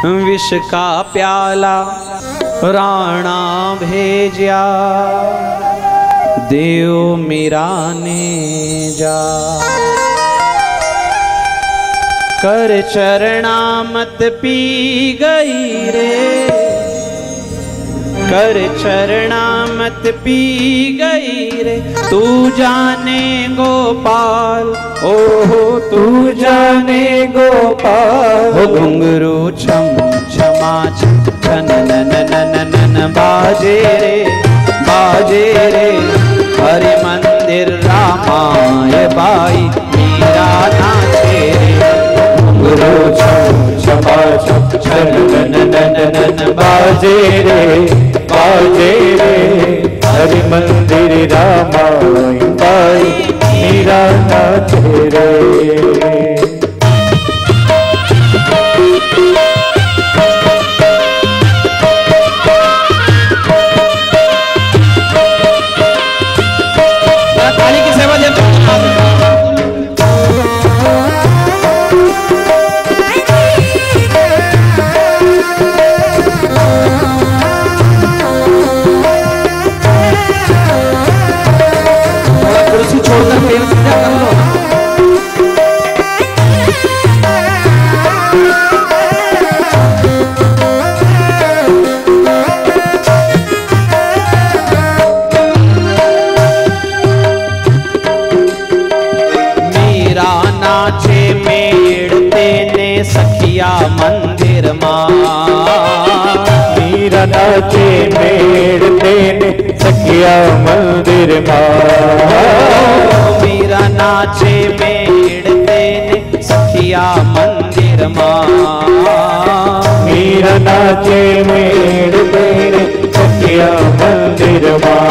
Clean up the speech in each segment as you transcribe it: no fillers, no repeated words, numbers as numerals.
विष का प्याला राणा भेजा, देव मीरा ने जा। कर चरणामत पी गई रे, कर चरणामत पी गई रे। तू जाने गोपाल, ओहो तू जाने गोपाल। ओ घुंघरू छम छमा छम छन नन नन नन बाजे रे, बाजे रे। हरि मंदिर रामाय बाई मीरा नाचे रे। घुंघरू छम छमा छम छन नन नन नन बाजे रे, बाजे रे। हरि मंदिर रामाय बाई मीरा नाचे रे। ताली की सेवा देते कुर्सी छोड़कर प्रेम से क्या कर लो। मीरा नाचे मेड़ते ने सखिया मंदिर माँ। मीरा नाचे मेड़ते ने सखिया मंदिर माँ। मीरा नाचे मेड़ते ने सखिया मंदिर माँ। मीरा नाचे मेड़ते ने सखिया मंदिर माँ।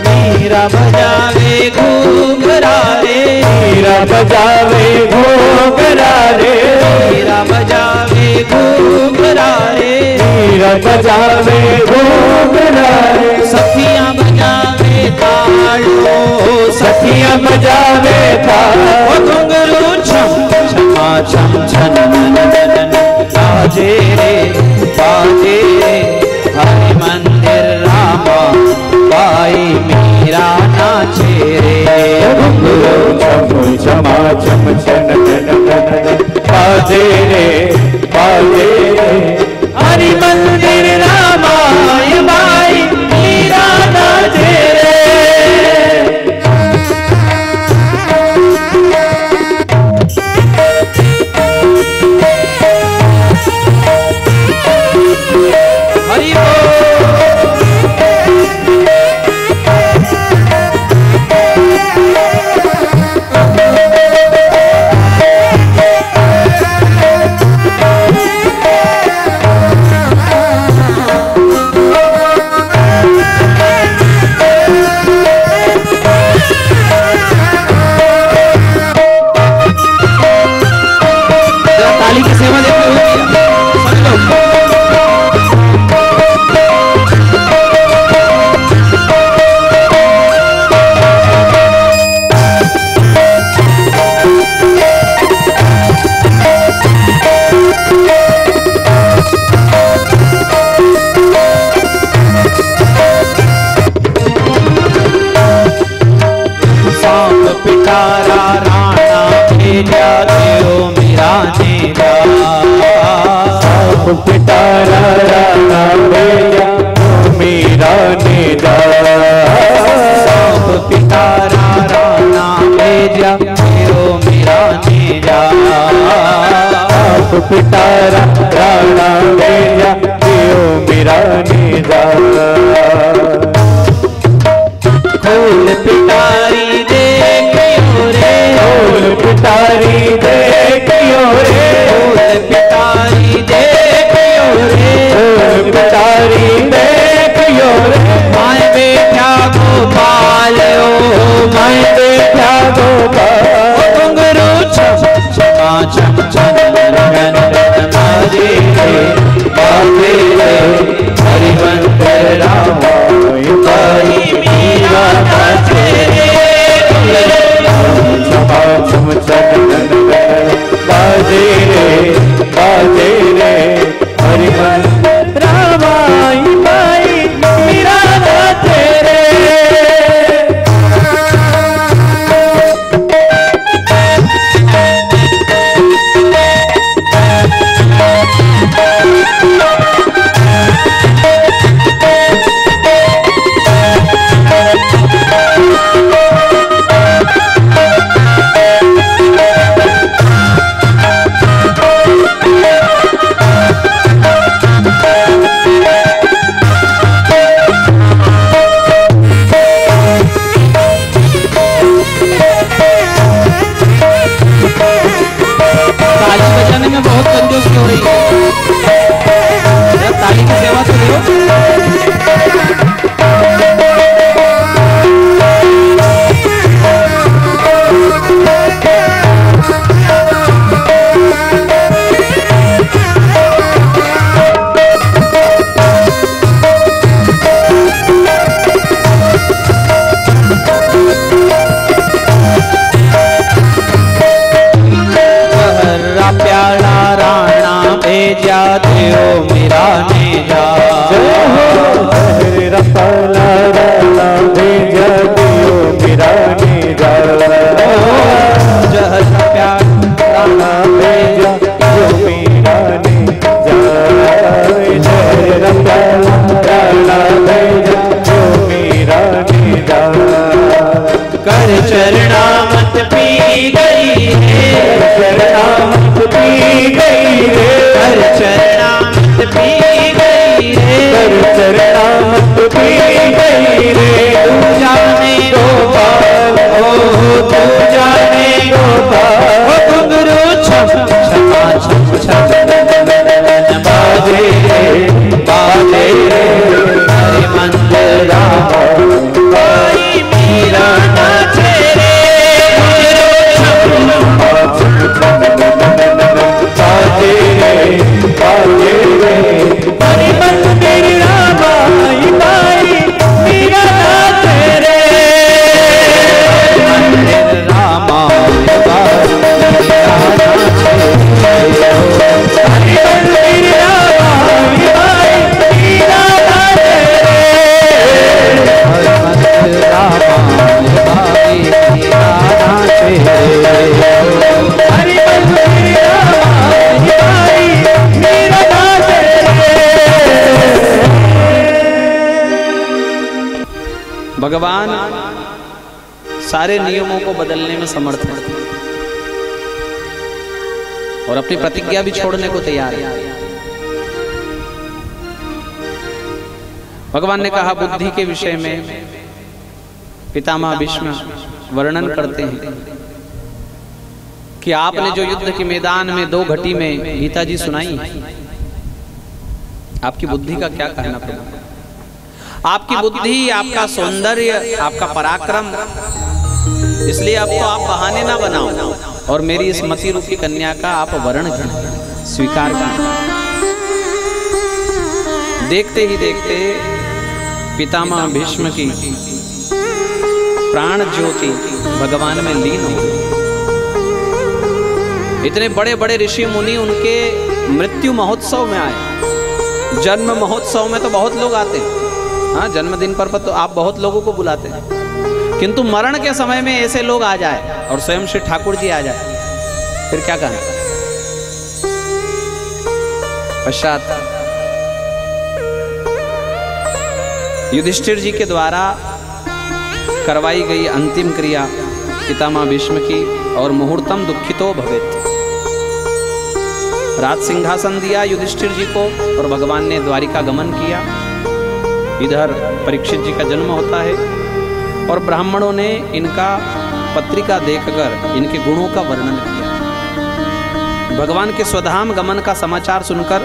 मीरा बजावे घूंघरा रे, मीरा बजावे घूंघरा रे। मीरा बजावे घूंघरा रे, मीरा बजावे घूंघरा रे। सखियां बजावे ताल, सखियां बजावे ताल। ओ घुंघरू छम छमा छम छन नन नन बाजे रे, बाजे रे। हरि मंदिर रामा बाई मीरा नाचे रे। घुंघरू छम छमा छम छन नन नन बाजे रे, बाजे रे। हरि मंदिर रामाय बाई मीरा नाचे रे। हरि ताली की सेवा देते हुए सभी लोग। सांप पिटारा राणा भेजा, देव मीरा ने जा। सांप पिटारा राणा भेजा, मीरा ने जा। सांप पिटारा राणा भेजा, देव मीरा ने जा। सांप पिटारा राणा भेजा, देव मीरा ने जा। खोल पिटारी देखियो रे, खोल पिटारी देखियो रे। खोल पिटारी देखियो रे, खोल पिटारी देखियो रे। माय बेटा गोपाल, ओ माय बेटा गोपाल। ओ घुंघरू छम छमा छम छन नन नन बाजे रे, बाजे रे। हरि मंदिर ताली की सेवा तो प्याला राणा भेजा दियो मेरा ने जा। तेरा प्याला राणा भेजा दियो मेरा ने जा। जहर प्याला राणा भेजा दियो मेरा ने जा। तेरा प्याला राणा भेजा दियो मेरा ने जा। कर चरणामत पी गई है, चरणामत पी गई रे, कर चरणामत पी गई रे, कर चरणामत पी गई रे। तू जाने गोपाल, ओ तू जाने गोपाल, ओ घुंघरू छम छमा छम छम बाजे रे, बाजे रे, हरे मंदिरा कोई मीरा नाचे रे। बाजे रे, बाजे रे, हरे मंदिरा बाई बाई मीरा नाचे रे। मंदिर रामा बाई मीरा नाचे रे। हरे मंदिरा बाई बाई मीरा नाचे रे। हरे मंदिर रामा बाई मीरा नाचे रे। हरे मंदिर भगवान सारे नियमों को बदलने में समर्थ है और अपनी प्रतिज्ञा भी छोड़ने को तैयार है। भगवान ने कहा बुद्धि के विषय में पितामह भीष्म वर्णन करते हैं कि आपने जो युद्ध के मैदान में 2 घटी में गीता जी सुनाई, आपकी बुद्धि का क्या कहना प्रभु? आपकी बुद्धि, आपका सौंदर्य, आपका पराक्रम, इसलिए आपको आप बहाने ना बनाओ और मेरी इस मति रूपी कन्या का आप वर्ण स्वीकार करें। देखते ही देखते पितामह भीष्म की प्राण ज्योति भगवान में लीन हो गई। इतने बड़े बड़े ऋषि मुनि उनके मृत्यु महोत्सव में आए। जन्म महोत्सव में तो बहुत लोग आते हैं, हाँ, जन्मदिन पर तो आप बहुत लोगों को बुलाते हैं, किंतु मरण के समय में ऐसे लोग आ जाए और स्वयं श्री ठाकुर जी आ जाए, फिर क्या कहना? पश्चात युधिष्ठिर जी के द्वारा करवाई गई अंतिम क्रिया पितामह भीष्म की और मुहूर्तम दुखितो भवेत्। राज सिंहासन दिया युधिष्ठिर जी को और भगवान ने द्वारिका गमन किया। इधर परीक्षित जी का जन्म होता है और ब्राह्मणों ने इनका पत्रिका देखकर इनके गुणों का वर्णन किया। भगवान के स्वधाम गमन का समाचार सुनकर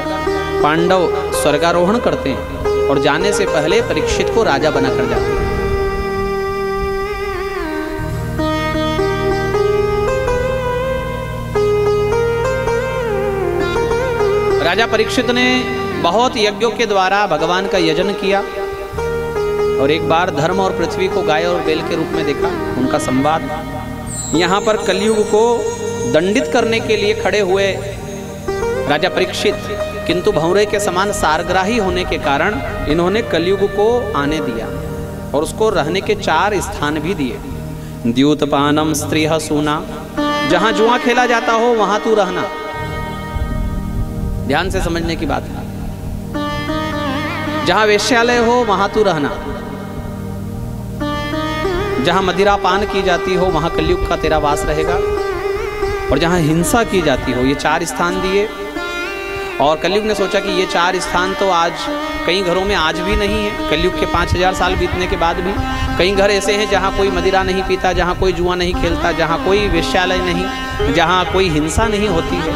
पांडव स्वर्गारोहण करते हैं और जाने से पहले परीक्षित को राजा बनाकर जाते हैं। राजा परीक्षित ने बहुत यज्ञों के द्वारा भगवान का यजन किया और एक बार धर्म और पृथ्वी को गाय और बैल के रूप में देखा। उनका संवाद यहाँ पर कलयुग को दंडित करने के लिए खड़े हुए राजा परीक्षित, किंतु भंवरे के समान सारग्राही होने के कारण इन्होंने कलयुग को आने दिया और उसको रहने के 4 स्थान भी दिए। द्यूतपानम स्त्रीह सूना, जहाँ जुआ खेला जाता हो वहाँ तू रहना। ध्यान से समझने की बात है। जहां वेश्यालय हो वहां तू रहना, जहां मदिरा पान की जाती हो वहां कलयुग का तेरा वास रहेगा, और जहां हिंसा की जाती हो, ये 4 स्थान दिए। और कलयुग ने सोचा कि ये 4 स्थान तो आज कई घरों में आज भी नहीं है। कलयुग के 5000 साल बीतने के बाद भी कई घर ऐसे हैं जहां कोई मदिरा नहीं पीता, जहां कोई जुआ नहीं खेलता, जहां कोई वेश्यालय नहीं, जहां कोई हिंसा नहीं होती है।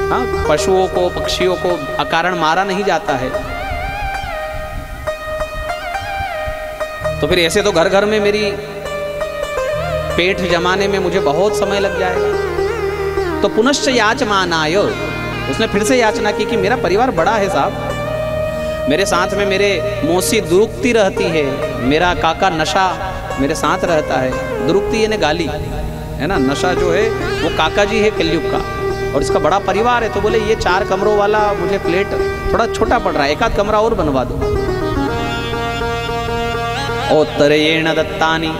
हाँ, पशुओं को पक्षियों को अकारण मारा नहीं जाता है। तो फिर ऐसे तो घर घर में मेरी पेट जमाने में मुझे बहुत समय लग जाएगा। तो पुनश्च याचमानाय, उसने फिर से याचना की कि मेरा परिवार बड़ा है साहब, मेरे साथ में मेरे मौसी दुरुक्ति रहती है, मेरा काका नशा मेरे साथ रहता है। दुरुक्ति यानी गाली है ना, नशा जो है वो काका जी है कलयुग का, और इसका बड़ा परिवार है। तो बोले ये 4 कमरों वाला मुझे फ्लैट थोड़ा छोटा पड़ रहा है, 1 आध कमरा और बनवा दो। उत्तरेण दत्तानि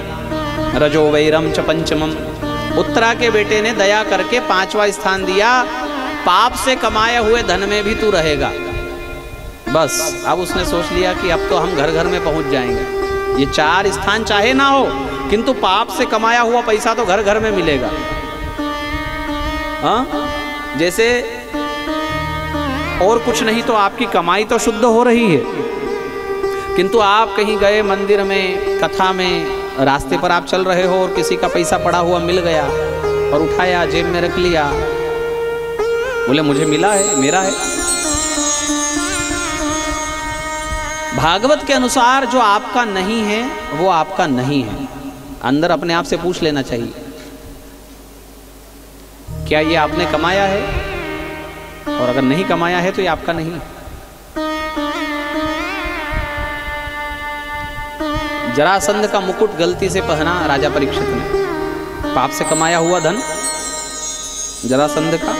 रजो वैरम च पंचमम, उत्तरा के बेटे ने दया करके 5वां स्थान दिया, पाप से कमाए हुए धन में भी तू रहेगा। बस अब उसने सोच लिया कि अब तो हम घर घर में पहुंच जाएंगे। ये 4 स्थान चाहे ना हो, किंतु पाप से कमाया हुआ पैसा तो घर घर में मिलेगा। हाँ, जैसे और कुछ नहीं तो आपकी कमाई तो शुद्ध हो रही है, किंतु आप कहीं गए मंदिर में, कथा में, रास्ते पर आप चल रहे हो और किसी का पैसा पड़ा हुआ मिल गया और उठाया, जेब में रख लिया, बोले मुझे मिला है, मेरा है। भागवत के अनुसार जो आपका नहीं है वो आपका नहीं है। अंदर अपने आप से पूछ लेना चाहिए, क्या ये आपने कमाया है? और अगर नहीं कमाया है तो ये आपका नहीं। जरासंध का मुकुट गलती से पहना राजा परीक्षित ने, पाप से कमाया हुआ धन जरासंध का,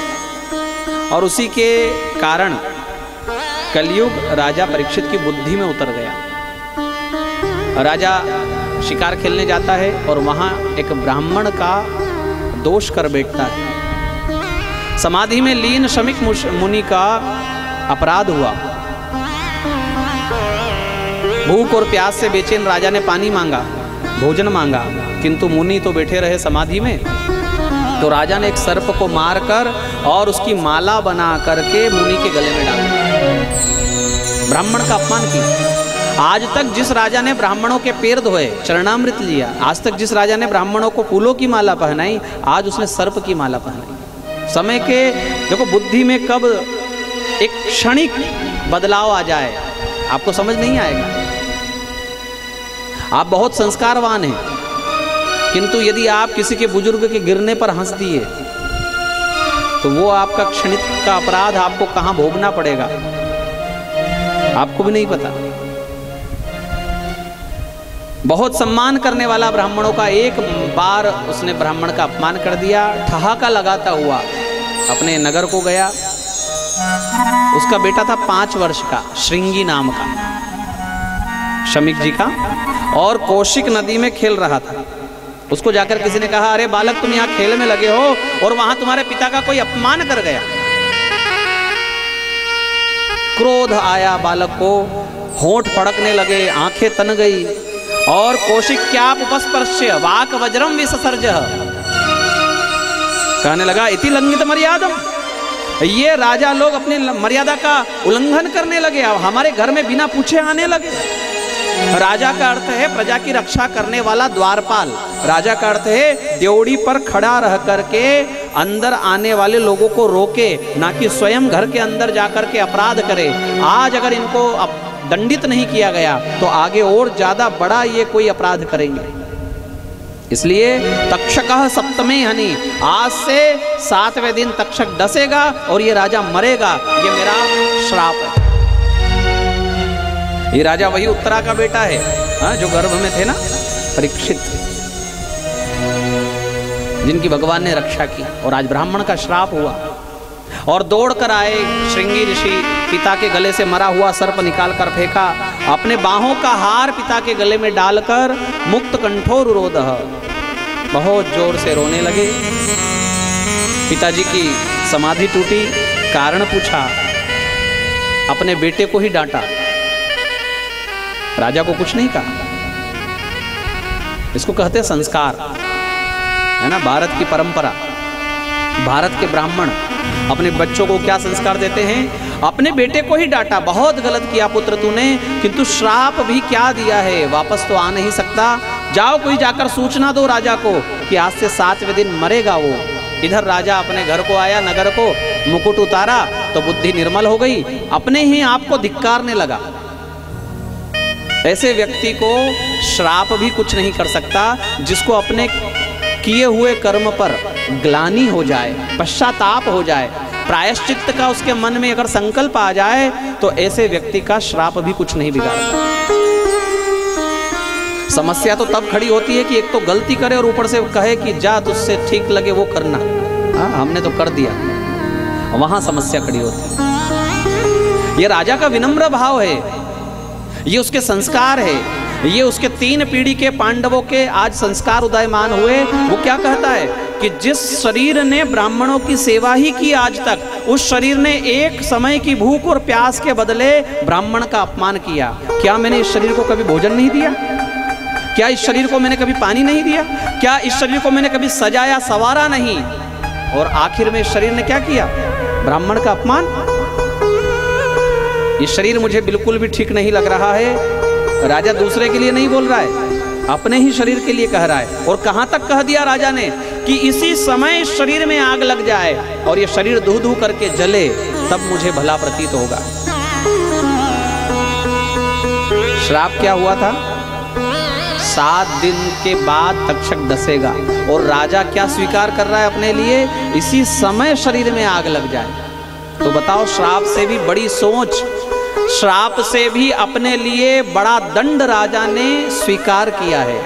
और उसी के कारण कलयुग राजा परीक्षित की बुद्धि में उतर गया। राजा शिकार खेलने जाता है और वहां एक ब्राह्मण का दोष कर बैठता है। समाधि में लीन शमिक मुनि का अपराध हुआ। भूख और प्यास से बेचैन राजा ने पानी मांगा, भोजन मांगा, किंतु मुनि तो बैठे रहे समाधि में। तो राजा ने एक सर्प को मारकर और उसकी माला बना करके मुनि के गले में डाल दिया। ब्राह्मण का अपमान किया। आज तक जिस राजा ने ब्राह्मणों के पैर धोए, चरणामृत लिया, आज तक जिस राजा ने ब्राह्मणों को फूलों की माला पहनाई, आज उसने सर्प की माला पहनाई। समय के देखो बुद्धि में कब एक क्षणिक बदलाव आ जाए आपको समझ नहीं आएगा। आप बहुत संस्कारवान हैं, किंतु यदि आप किसी के बुजुर्ग के गिरने पर हंस दिए तो वो आपका क्षणिक का अपराध आपको कहां भोगना पड़ेगा आपको भी नहीं पता। बहुत सम्मान करने वाला ब्राह्मणों का एक बार उसने ब्राह्मण का अपमान कर दिया। ठहाका लगाता हुआ अपने नगर को गया। उसका बेटा था 5 वर्ष का, श्रृंगी नाम का, शमिक जी का, और कौशिक नदी में खेल रहा था। उसको जाकर किसी ने कहा, अरे बालक तुम यहाँ खेल में लगे हो और वहां तुम्हारे पिता का कोई अपमान कर गया। क्रोध आया बालक को, होंठ फड़कने लगे, आंखें तन गई, और कौशिक क्या उपस्पर्श्य वाक वज्रम विससर्ज, कहने लगा इति लंघित मर्यादम। ये राजा लोग अपनी मर्यादा का उल्लंघन करने लगे, अब हमारे घर में बिना पूछे आने लगे। राजा का अर्थ है प्रजा की रक्षा करने वाला द्वारपाल। राजा का अर्थ है ड्योढ़ी पर खड़ा रह करके अंदर आने वाले लोगों को रोके, ना कि स्वयं घर के अंदर जाकर के अपराध करे। आज अगर इनको दंडित नहीं किया गया तो आगे और ज्यादा बड़ा ये कोई अपराध करेंगे। इसलिए तक्षकः सप्तमे हनि, आज से 7वें दिन तक्षक डसेगा और ये राजा मरेगा, ये मेरा श्राप है। ये राजा वही उत्तरा का बेटा है, हाँ, जो गर्भ में थे ना, परीक्षित, जिनकी भगवान ने रक्षा की, और आज ब्राह्मण का श्राप हुआ। और दौड़ कर आए श्रृंगी ऋषि, पिता के गले से मरा हुआ सर्प निकाल कर फेंका, अपने बाहों का हार पिता के गले में डालकर मुक्त कंठोर रोदह, बहुत जोर से रोने लगे। पिताजी की समाधि टूटी, कारण पूछा, अपने बेटे को ही डांटा, राजा को कुछ नहीं कहा। इसको कहते हैं संस्कार, है ना, भारत की परंपरा। भारत के ब्राह्मण अपने बच्चों को क्या संस्कार देते हैं? अपने बेटे को ही डांटा, बहुत गलत किया पुत्र तूने, किंतु श्राप भी क्या दिया है, वापस तो आ नहीं सकता। जाओ कोई जाकर सूचना दो राजा को कि आज से 7वें दिन मरेगा वो, इधर राजा अपने घर को आया, नगर को, मुकुट उतारा तो बुद्धि निर्मल हो गई, अपने ही आप को धिक्कारने लगा। ऐसे व्यक्ति को श्राप भी कुछ नहीं कर सकता, जिसको अपने किए हुए कर्म पर ग्लानि हो जाए, पश्चाताप हो जाए, प्रायश्चित्त का उसके मन में अगर संकल्प आ जाए तो ऐसे व्यक्ति का श्राप भी कुछ नहीं बिगाड़ता। समस्या तो तब खड़ी होती है कि एक तो गलती करे और ऊपर से कहे कि जा तुझसे ठीक लगे वो करना। हमने तो कर दिया, वहां समस्या खड़ी होती है। ये राजा का विनम्र भाव है, ये उसके संस्कार है, ये उसके 3 पीढ़ी के पांडवों के आज संस्कार उदयमान हुए। वो क्या कहता है कि जिस शरीर ने ब्राह्मणों की सेवा ही की आज तक, उस शरीर ने एक समय की भूख और प्यास के बदले ब्राह्मण का अपमान किया। क्या मैंने इस शरीर को कभी भोजन नहीं दिया? क्या इस शरीर को मैंने कभी पानी नहीं दिया? क्या इस शरीर को मैंने कभी सजाया संवारा नहीं? और आखिर में इस शरीर ने क्या किया? ब्राह्मण का अपमान। ये शरीर मुझे बिल्कुल भी ठीक नहीं लग रहा है। राजा दूसरे के लिए नहीं बोल रहा है, अपने ही शरीर के लिए कह रहा है। और कहां तक कह दिया राजा ने कि इसी समय इस शरीर में आग लग जाए और ये शरीर धू धू करके जले, तब मुझे भला प्रतीत होगा। श्राप क्या हुआ था? 7 दिन के बाद तक्षक डसेगा। और राजा क्या स्वीकार कर रहा है अपने लिए? इसी समय शरीर में आग लग जाए। तो बताओ, श्राप से भी बड़ी सोच, श्राप से भी अपने लिए बड़ा दंड राजा ने स्वीकार किया है।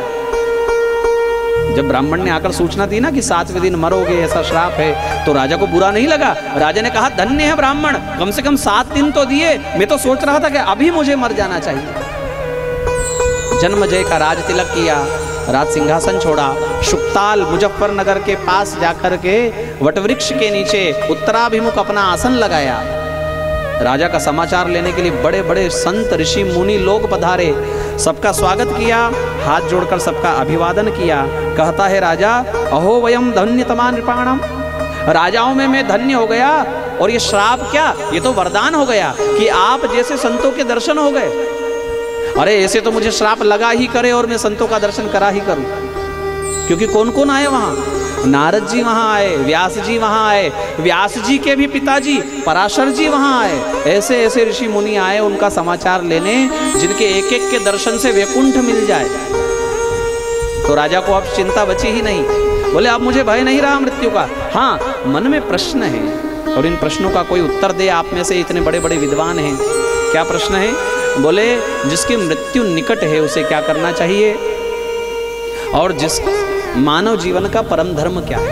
जब ब्राह्मण ने आकर सूचना दी ना कि 7वें दिन मरोगे, ऐसा श्राप है, तो राजा को बुरा नहीं लगा। राजा ने कहा धन्य है ब्राह्मण, कम से कम 7 दिन तो दिए। मैं तो सोच रहा था कि अभी मुझे मर जाना चाहिए। जन्मजय का राज तिलक किया, राज सिंहासन छोड़ा, शुक्ताल मुजफ्फरनगर के पास जाकर के वटवृक्ष के नीचे उत्तराभिमुख अपना आसन लगाया। राजा का समाचार लेने के लिए बड़े बड़े संत ऋषि मुनि लोग पधारे, सबका स्वागत किया, हाथ जोड़कर सबका अभिवादन किया। कहता है राजा, अहो वयम धन्यतमा नृपाणम, राजाओं में मैं धन्य हो गया। और ये श्राप क्या, ये तो वरदान हो गया कि आप जैसे संतों के दर्शन हो गए। अरे ऐसे तो मुझे श्राप लगा ही करे और मैं संतों का दर्शन करा ही करूं। क्योंकि कौन कौन आए वहां? नारद जी वहां आए, व्यास जी वहां आए, व्यास जी के भी पिताजी पराशर जी वहां आए। ऐसे ऐसे ऋषि मुनि आए उनका समाचार लेने, जिनके एक एक के दर्शन से वैकुंठ मिल जाए। तो राजा को अब चिंता बची ही नहीं। बोले अब मुझे भय नहीं रहा मृत्यु का। हाँ, मन में प्रश्न है और इन प्रश्नों का कोई उत्तर दे। आप में से इतने बड़े बड़े विद्वान हैं। क्या प्रश्न है? बोले जिसकी मृत्यु निकट है उसे क्या करना चाहिए, और जिस मानव जीवन का परम धर्म क्या है?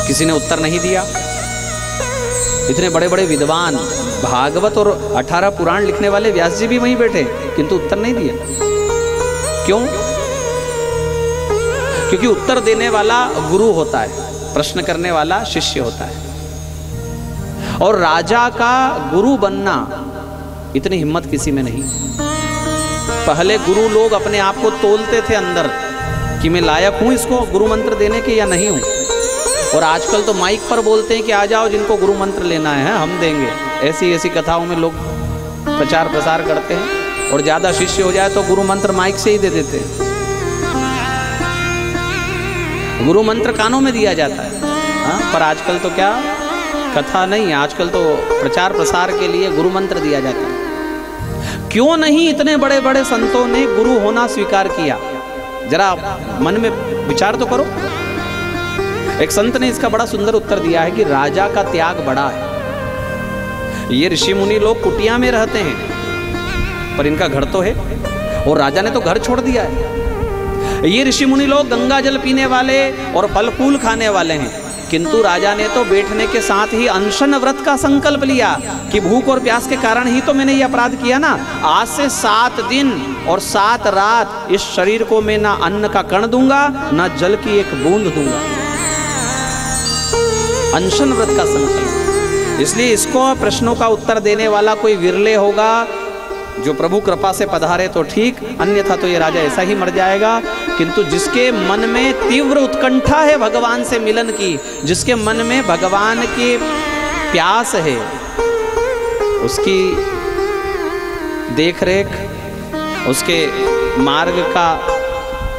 किसी ने उत्तर नहीं दिया। इतने बड़े बड़े विद्वान, भागवत और 18 पुराण लिखने वाले व्यास जी भी वहीं बैठे, किंतु उत्तर नहीं दिया। क्यों? क्योंकि उत्तर देने वाला गुरु होता है, प्रश्न करने वाला शिष्य होता है। और राजा का गुरु बनना इतनी हिम्मत किसी में नहीं। पहले गुरु लोग अपने आप को तोलते थे अंदर कि मैं लायक हूं इसको गुरु मंत्र देने के या नहीं हूं। और आजकल तो माइक पर बोलते हैं कि आ जाओ जिनको गुरु मंत्र लेना है हम देंगे। ऐसी ऐसी कथाओं में लोग प्रचार प्रसार करते हैं, और ज्यादा शिष्य हो जाए तो गुरु मंत्र माइक से ही दे देते हैं। गुरु मंत्र कानों में दिया जाता है। पर आजकल तो क्या, कथा नहीं, आजकल तो प्रचार प्रसार के लिए गुरु मंत्र दिया जाता है। क्यों नहीं इतने बड़े बड़े संतों ने गुरु होना स्वीकार किया? जरा मन में विचार तो करो। एक संत ने इसका बड़ा सुंदर उत्तर दिया है कि राजा का त्याग बड़ा है। ये ऋषि मुनि लोग कुटिया में रहते हैं, पर इनका घर तो है, और राजा ने तो घर छोड़ दिया है। ये ऋषि मुनि लोग गंगा जल पीने वाले और फल फूल खाने वाले हैं, किंतु राजा ने तो बैठने के साथ ही अनशन व्रत का संकल्प लिया कि भूख और प्यास के कारण ही तो मैंने ये अपराध किया ना। आज से 7 दिन और 7 रात इस शरीर को मैं ना अन्न का कण दूंगा, ना जल की एक बूंद दूंगा। अनशन व्रत का संकल्प। इसलिए इसको प्रश्नों का उत्तर देने वाला कोई विरले होगा जो प्रभु कृपा से पधारे तो ठीक, अन्यथा तो ये राजा ऐसा ही मर जाएगा। किंतु जिसके मन में तीव्र उत्कंठा है भगवान से मिलन की, जिसके मन में भगवान की प्यास है, उसकी देखरेख, उसके मार्ग का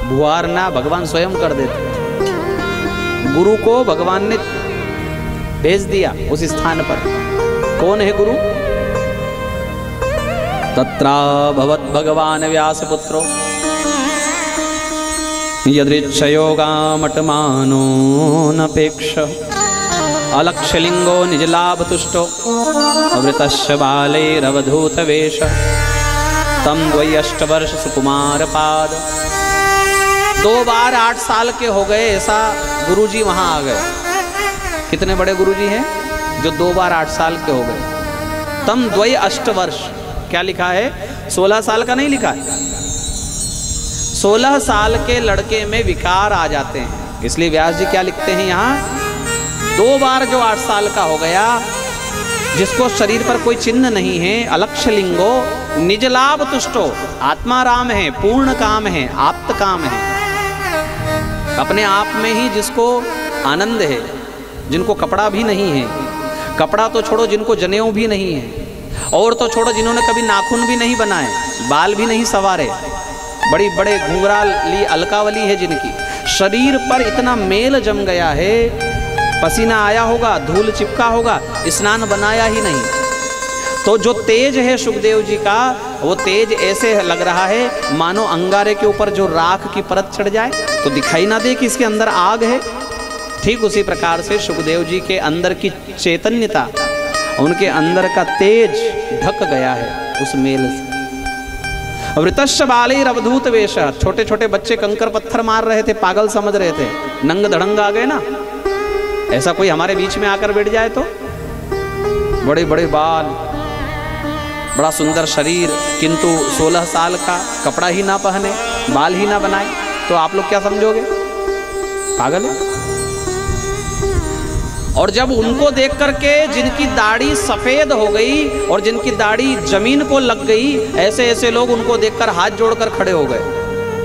भुआरना भगवान स्वयं कर देते हैं। गुरु को भगवान ने भेज दिया उस स्थान पर। कौन है गुरु? तत्रा भवत भगवान व्यासपुत्रो यदृच्छयोगामटमानो नपेक्ष अलक्षलिंगो निजलाभतुष्टो अवृतस्य बालैरवधूतवेश तम द्वयष्टवर्ष सुकुमार पाद। 2 बार 8 साल के हो गए ऐसा गुरुजी वहां आ गए। कितने बड़े गुरुजी हैं जो 2 बार 8 साल के हो गए। तम द्वय अष्टवर्ष, क्या लिखा है? 16 साल का नहीं लिखा है। 16 साल के लड़के में विकार आ जाते हैं, इसलिए व्यास जी क्या लिखते हैं यहाँ? 2 बार जो 8 साल का हो गया, जिसको शरीर पर कोई चिन्ह नहीं है, अलक्षलिंगो निजलाभ तुष्टो, आत्माराम है, पूर्ण काम है, आप्त काम है, अपने आप में ही जिसको आनंद है, जिनको कपड़ा भी नहीं है, कपड़ा तो छोड़ो जिनको जनेऊ भी नहीं है, और तो छोड़ो जिन्होंने कभी नाखून भी नहीं बनाए, बाल भी नहीं संवारे, बड़ी बड़े घुंघराली अलकावली है जिनकी, शरीर पर इतना मेल जम गया है, पसीना आया होगा, धूल चिपका होगा, स्नान बनाया ही नहीं। तो जो तेज है सुखदेव जी का, वो तेज ऐसे लग रहा है मानो अंगारे के ऊपर जो राख की परत चढ़ जाए तो दिखाई ना दे कि इसके अंदर आग है। ठीक उसी प्रकार से सुखदेव जी के अंदर की चैतन्यता, उनके अंदर का तेज ढक गया है उस मेल से। वृतस्य बालैरवधूत वेश, छोटे छोटे बच्चे कंकर पत्थर मार रहे थे, पागल समझ रहे थे, नंग धड़ंग आ गए ना। ऐसा कोई हमारे बीच में आकर बैठ जाए तो, बड़े बड़े बाल, बड़ा सुंदर शरीर, किंतु 16 साल का, कपड़ा ही ना पहने, बाल ही ना बनाए, तो आप लोग क्या समझोगे? पागल है। और जब उनको देख करके जिनकी दाढ़ी सफेद हो गई और जिनकी दाढ़ी जमीन को लग गई, ऐसे ऐसे लोग उनको देखकर हाथ जोड़कर खड़े हो गए।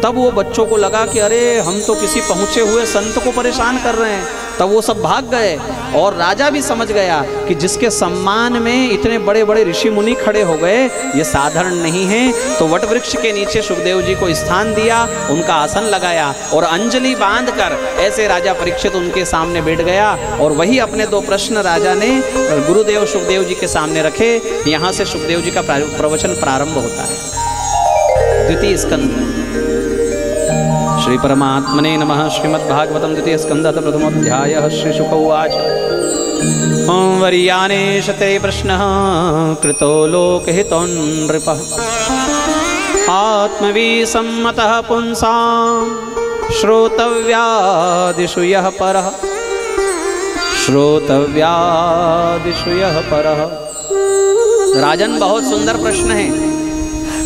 तब वो बच्चों को लगा कि अरे हम तो किसी पहुंचे हुए संत को परेशान कर रहे हैं। तब वो सब भाग गए और राजा भी समझ गया कि जिसके सम्मान में इतने बड़े बड़े ऋषि मुनि खड़े हो गए, ये साधारण नहीं है। तो वट वृक्ष के नीचे सुखदेव जी को स्थान दिया, उनका आसन लगाया और अंजलि बांधकर ऐसे राजा परीक्षित उनके सामने बैठ गया। और वही अपने 2 प्रश्न राजा ने गुरुदेव सुखदेव जी के सामने रखे। यहाँ से सुखदेव जी का प्रवचन प्रारंभ होता है। द्वितीय स्कंद। श्री परमात्मने नमः। श्रीमद्भागवतम द्वितीय स्कंद प्रथमोऽध्यायः। श्री शुक उवाच। ओं वर्यानेश ते प्रश्नः कृतो लोकहितो नृपः आत्मविसम्मतः पुंसां श्रोतव्यादिषु यः परः श्रोतव्यादिषु यः परः। राजन, बहुत सुंदर प्रश्न है।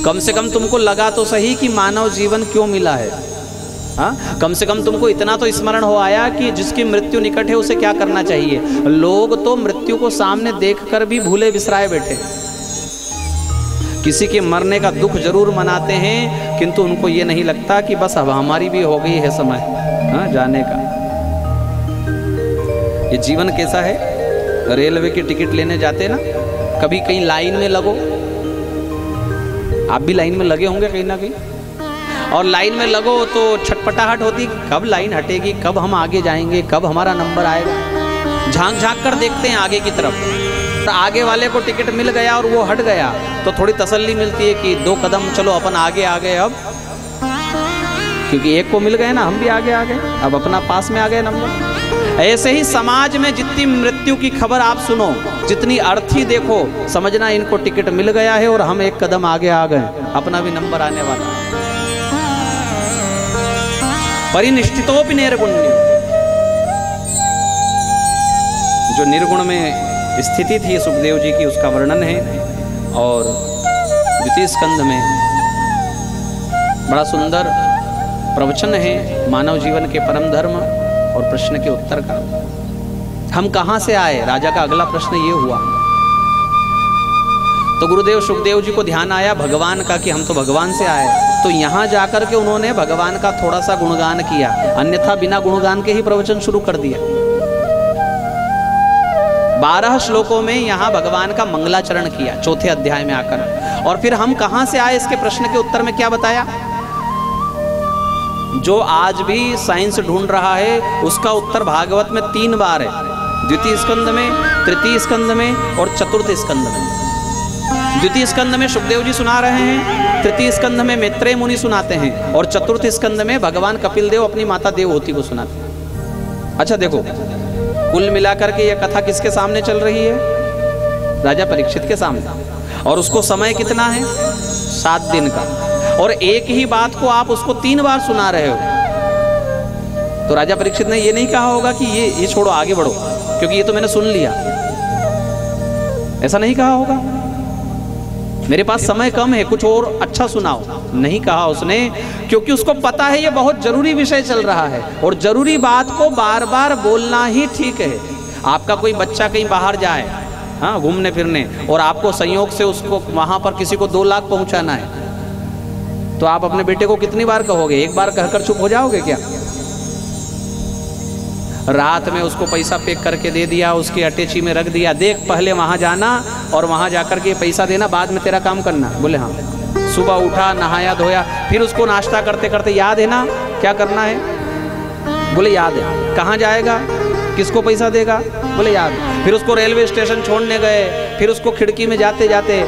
कम से कम तुमको लगा तो सही कि मानव जीवन क्यों मिला है। हाँ, कम से कम तुमको इतना तो स्मरण हो आया कि जिसकी मृत्यु निकट है उसे क्या करना चाहिए। लोग तो मृत्यु को सामने देखकर भी भूले बिसराए बैठे। किसी के मरने का दुख जरूर मनाते हैं, किंतु उनको ये नहीं लगता कि बस अब हमारी भी हो गई है समय जाने का। ये जीवन कैसा है। रेलवे की टिकट लेने जाते ना, कभी कहीं लाइन में लगो, आप भी लाइन में लगे होंगे कहीं ना कहीं, और लाइन में लगो तो छटपटाहट होती, कब लाइन हटेगी, कब हम आगे जाएंगे, कब हमारा नंबर आएगा। झांक झांक कर देखते हैं आगे की तरफ। तो आगे वाले को टिकट मिल गया और वो हट गया तो थोड़ी तसल्ली मिलती है कि 2 कदम चलो अपन आगे आ गए अब, क्योंकि एक को मिल गए ना, हम भी आगे आ गए, अब अपना पास में आ गए नंबर। ऐसे ही समाज में जितनी मृत्यु की खबर आप सुनो, जितनी अर्थी देखो, समझना इनको टिकट मिल गया है और हम 1 कदम आगे आ गए, अपना भी नंबर आने वाला। परिनिष्ठितोपि निर्गुण्य, जो निर्गुण में स्थिति थी सुखदेव जी की, उसका वर्णन है। और द्वितीय स्कंद में बड़ा सुंदर प्रवचन है मानव जीवन के परम धर्म और प्रश्न के उत्तर का। हम कहाँ से आए, राजा का अगला प्रश्न ये हुआ। तो गुरुदेव सुखदेव जी को ध्यान आया भगवान का कि हम तो भगवान से आए। तो यहाँ जाकर के उन्होंने भगवान का थोड़ा सा गुणगान किया, अन्यथा बिना गुणगान के ही प्रवचन शुरू कर दिया। 12 श्लोकों में यहाँ भगवान का मंगलाचरण किया 4थे अध्याय में आकर। और फिर हम कहाँ से आए इसके प्रश्न के उत्तर में क्या बताया। जो आज भी साइंस ढूंढ रहा है उसका उत्तर भागवत में 3 बार है, द्वितीय स्कंद में, तृतीय स्कंद में और चतुर्थ स्कंद में। द्वितीय स्कंद में सुखदेव जी सुना रहे हैं, तृतीय स्कंद में मैत्रेय मुनि सुनाते हैं और चतुर्थ स्कंद में भगवान कपिल देव अपनी माता देवहूति को सुनाते हैं। अच्छा देखो, कुल मिलाकर के यह कथा किसके सामने चल रही है? राजा परीक्षित के सामने। और उसको समय कितना है? 7 दिन का। और एक ही बात को आप उसको 3 बार सुना रहे हो। तो राजा परीक्षित ने ये नहीं कहा होगा कि ये छोड़ो आगे बढ़ो, क्योंकि ये तो मैंने सुन लिया। ऐसा नहीं कहा होगा, मेरे पास समय कम है, कुछ और अच्छा सुनाओ, नहीं कहा उसने, क्योंकि उसको पता है ये बहुत जरूरी विषय चल रहा है और जरूरी बात को बार बार बोलना ही ठीक है। आपका कोई बच्चा कहीं बाहर जाए, हाँ, घूमने फिरने, और आपको संयोग से उसको वहां पर किसी को 2 लाख पहुंचाना है, तो आप अपने बेटे को कितनी बार कहोगे? एक बार कहकर चुप हो जाओगे क्या? रात में उसको पैसा पैक करके दे दिया, उसकी अटैची में रख दिया, देख पहले वहां जाना और वहां जाकर के पैसा देना, बाद में तेरा काम करना। बोले हाँ। सुबह उठा, नहाया धोया, फिर उसको नाश्ता करते करते याद है ना क्या करना है? बोले याद है। कहाँ जाएगा? किसको पैसा देगा? बोले याद है। फिर उसको रेलवे स्टेशन छोड़ने गए, फिर उसको खिड़की में जाते जाते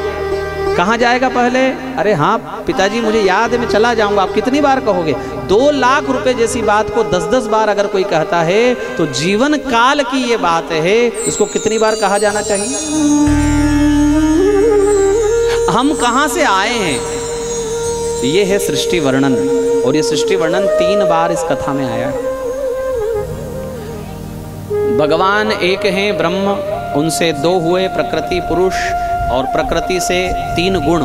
कहाँ जाएगा पहले? अरे हाँ पिताजी मुझे याद है, मैं चला जाऊंगा। आप कितनी बार कहोगे? 2 लाख रुपए जैसी बात को 10-10 बार अगर कोई कहता है तो जीवन काल की ये बात है, इसको कितनी बार कहा जाना चाहिए? हम कहाँ से आए हैं? ये है सृष्टि वर्णन, और ये सृष्टि वर्णन 3 बार इस कथा में आया है। भगवान एक हैं ब्रह्म, उनसे 2 हुए प्रकृति पुरुष, और प्रकृति से 3 गुण।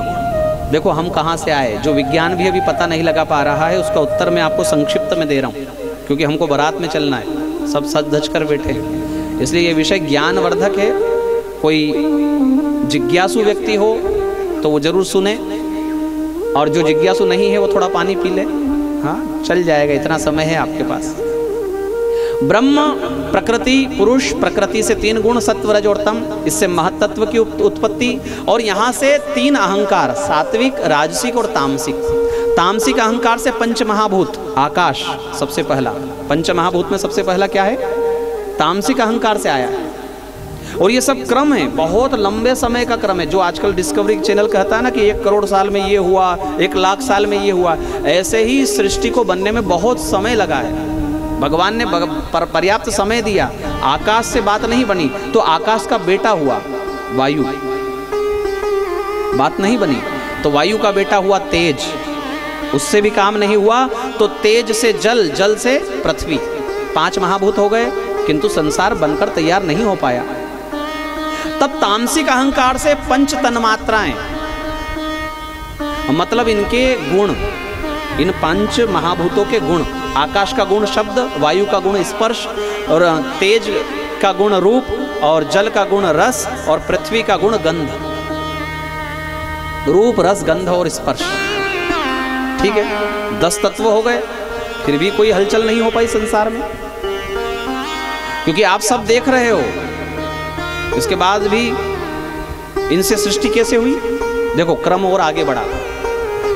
देखो हम कहाँ से आए, जो विज्ञान भी अभी पता नहीं लगा पा रहा है, उसका उत्तर मैं आपको संक्षिप्त में दे रहा हूँ, क्योंकि हमको बारात में चलना है, सब सज धज कर बैठे हैं, इसलिए ये विषय ज्ञानवर्धक है। कोई जिज्ञासु व्यक्ति हो तो वो जरूर सुने, और जो जिज्ञासु नहीं है वो थोड़ा पानी पी ले, हाँ चल जाएगा, इतना समय है आपके पास। ब्रह्म, प्रकृति, पुरुष, प्रकृति से 3 गुण सत्व रज और तम, इससे महत्त्व की उत्पत्ति, और यहाँ से 3 अहंकार, सात्विक, राजसिक और तामसिक। तामसिक अहंकार से 5 महाभूत, आकाश सबसे पहला, 5 महाभूत में सबसे पहला क्या है? तामसिक अहंकार से आया है। और ये सब क्रम है, बहुत लंबे समय का क्रम है, जो आजकल डिस्कवरी चैनल कहता है ना कि 1 करोड़ साल में ये हुआ, 1 लाख साल में ये हुआ, ऐसे ही सृष्टि को बनने में बहुत समय लगा है। भगवान ने पर्याप्त समय दिया। आकाश से बात नहीं बनी तो आकाश का बेटा हुआ वायु, बात नहीं बनी तो वायु का बेटा हुआ तेज, उससे भी काम नहीं हुआ तो तेज से जल, जल से पृथ्वी, 5 महाभूत हो गए, किंतु संसार बनकर तैयार नहीं हो पाया। तब तामसिक अहंकार से 5 तन्मात्राएं, मतलब इनके गुण, इन 5 महाभूतों के गुण, आकाश का गुण शब्द, वायु का गुण स्पर्श, और तेज का गुण रूप, और जल का गुण रस, और पृथ्वी का गुण गंध। रूप, रस, गंध और स्पर्श, ठीक है, 10 तत्व हो गए। फिर भी कोई हलचल नहीं हो पाई संसार में, क्योंकि आप सब देख रहे हो। इसके बाद भी इनसे सृष्टि कैसे हुई? देखो क्रम और आगे बढ़ा।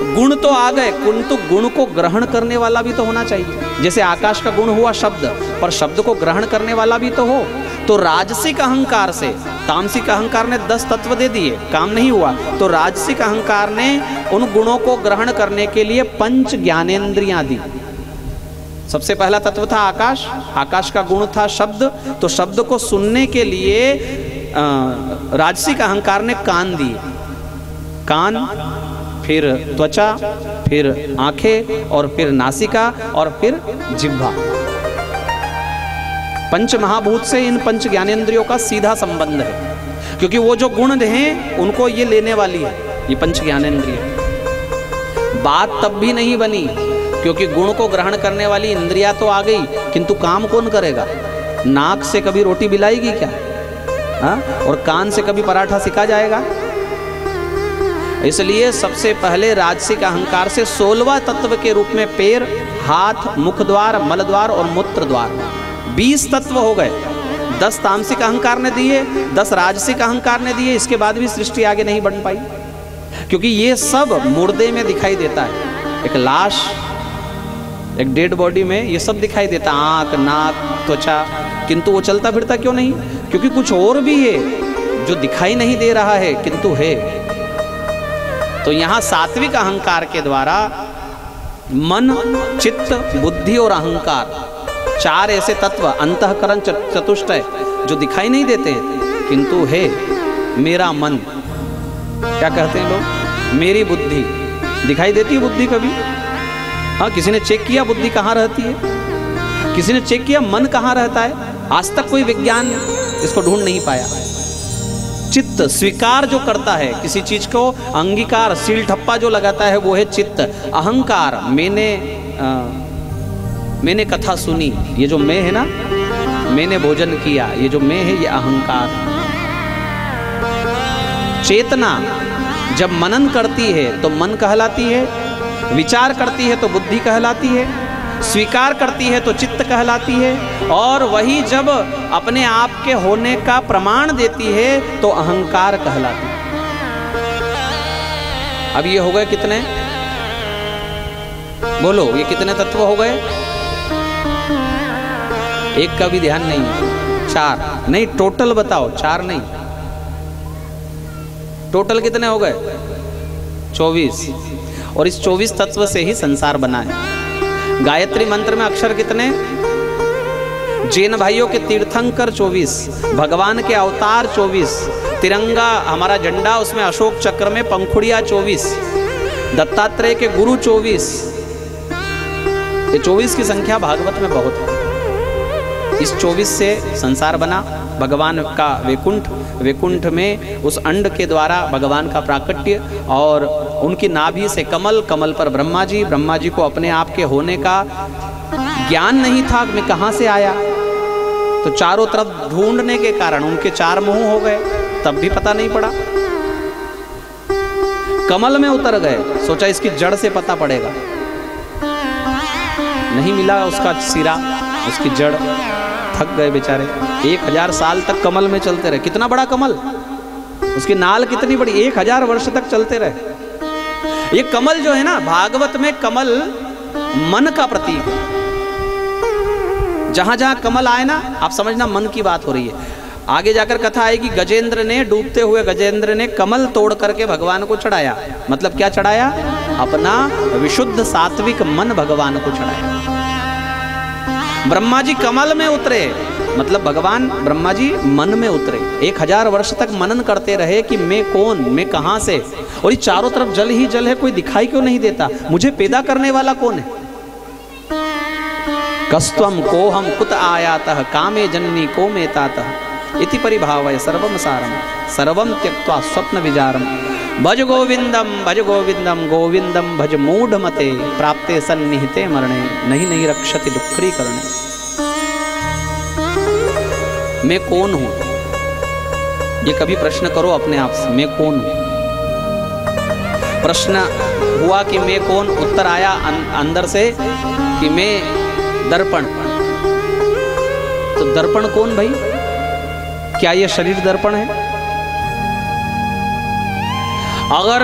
गुण तो आ गए, किंतु गुण को ग्रहण करने वाला भी तो होना चाहिए। जैसे आकाश का गुण हुआ शब्द, पर शब्द को ग्रहण करने वाला भी तो हो। तो राजसिक अहंकार से, तामसिक अहंकार ने 10 तत्व दे दिए, काम नहीं हुआ, तो राजसिक अहंकार ने उन गुणों को ग्रहण करने के लिए 5 ज्ञानेंद्रियां दी। सबसे पहला तत्व था आकाश, आकाश का गुण था शब्द, तो शब्द को सुनने के लिए राजसिक अहंकार ने कान दिए, कान, फिर त्वचा, फिर आंखें, और फिर नासिका, और फिर जिह्वा। 5 महाभूत से इन 5 ज्ञानेंद्रियों का सीधा संबंध है, क्योंकि वो जो गुण हैं उनको ये लेने वाली है, ये 5 ज्ञानेंद्रिय। बात तब भी नहीं बनी, क्योंकि गुण को ग्रहण करने वाली इंद्रिया तो आ गई, किंतु काम कौन करेगा? नाक से कभी रोटी बिलाएगी क्या? हाँ? और कान से कभी पराठा सिका जाएगा? इसलिए सबसे पहले राजसिक अहंकार से 16वां तत्व के रूप में पैर, हाथ, मुख द्वार, मल द्वार और मूत्र द्वार, 20 तत्व हो गए। 10 तामसिक अहंकार ने दिए, 10 राजसिक अहंकार ने दिए। इसके बाद भी सृष्टि आगे नहीं बढ़ पाई, क्योंकि ये सब मुर्दे में दिखाई देता है। एक लाश, एक डेड बॉडी में ये सब दिखाई देता, आँख, नाक, त्वचा, किंतु वो चलता फिरता क्यों नहीं? क्योंकि कुछ और भी है जो दिखाई नहीं दे रहा है किंतु है। तो यहाँ सात्विक अहंकार के द्वारा मन, चित्त, बुद्धि और अहंकार, चार ऐसे तत्व, अंतःकरण चतुष्टय, जो दिखाई नहीं देते किंतु है। मेरा मन, क्या कहते हैं लोग? मेरी बुद्धि। दिखाई देती है बुद्धि कभी? हाँ, किसी ने चेक किया बुद्धि कहाँ रहती है? किसी ने चेक किया मन कहाँ रहता है? आज तक कोई विज्ञान इसको ढूंढ नहीं पाया। चित्त स्वीकार जो करता है किसी चीज को, अंगीकार, सील ठप्पा जो लगाता है वो है चित्त। अहंकार, मैंने कथा सुनी, ये जो मैं है ना, मैंने भोजन किया, ये जो मैं है ये अहंकार। चेतना जब मनन करती है तो मन कहलाती है, विचार करती है तो बुद्धि कहलाती है, स्वीकार करती है तो चित्त कहलाती है, और वही जब अपने आप के होने का प्रमाण देती है तो अहंकार कहलाती है। अब ये हो गए कितने? बोलो, ये कितने तत्व हो गए? एक का भी ध्यान नहीं है। चार नहीं, टोटल बताओ। चार नहीं, टोटल कितने हो गए? 24। और इस 24 तत्व से ही संसार बना है। गायत्री मंत्र में अक्षर कितने? जैन भाइयों के तीर्थंकर 24, भगवान के अवतार 24, तिरंगा हमारा झंडा उसमें अशोक चक्र में पंखुड़िया 24, दत्तात्रेय के गुरु 24। ये 24 की संख्या भागवत में बहुत है। इस 24 से संसार बना। भगवान का वैकुंठ, वैकुंठ में उस अंड के द्वारा भगवान का प्राकट्य, और उनकी नाभि से कमल, कमल पर ब्रह्मा जी। ब्रह्मा जी को अपने आप के होने का ज्ञान नहीं था, मैं कहाँ से आया, तो चारों तरफ ढूंढने के कारण उनके चार मुंह हो गए, तब भी पता नहीं पड़ा। कमल में उतर गए, सोचा इसकी जड़ से पता पड़ेगा, नहीं मिला उसका सिरा, उसकी जड़। थक गए बेचारे, 1000 साल तक कमल में चलते रहे। कितना बड़ा कमल, उसकी नाल कितनी बड़ी, 1000 वर्ष तक चलते रहे। ये कमल जो है ना, भागवत में कमल मन का प्रतीक है। जहां जहां कमल आए ना, आप समझना मन की बात हो रही है। आगे जाकर कथा आएगी, गजेंद्र ने, डूबते हुए गजेंद्र ने कमल तोड़ करके भगवान को चढ़ाया। मतलब क्या चढ़ाया? अपना विशुद्ध सात्विक मन भगवान को चढ़ाया। ब्रह्मा जी कमल में उतरे, मतलब भगवान ब्रह्मा जी मन में उतरे। 1000 वर्ष तक मनन करते रहे कि मैं कौन, मैं कहां से, और ये चारों तरफ जल ही जल है, कोई दिखाई क्यों नहीं देता, मुझे पैदा करने वाला कौन है? कस्त्वम कोहम कुत आयातः कामे जननी को मे तातः इति परिभावय सर्वम सारम सर्वम त्यक्त्वा स्वप्न विचारम भज गोविंदम गोविंदम भज मूढ़ मते प्राप्ते सन्निहिते मरणे नहीं रक्षति दुक्खरी करणे। मैं कौन हूं? ये कभी प्रश्न करो अपने आप से, मैं कौन हूं? प्रश्न हुआ कि मैं कौन, उत्तर आया अंदर से कि मैं दर्पण। तो दर्पण कौन भाई? क्या ये शरीर दर्पण है? अगर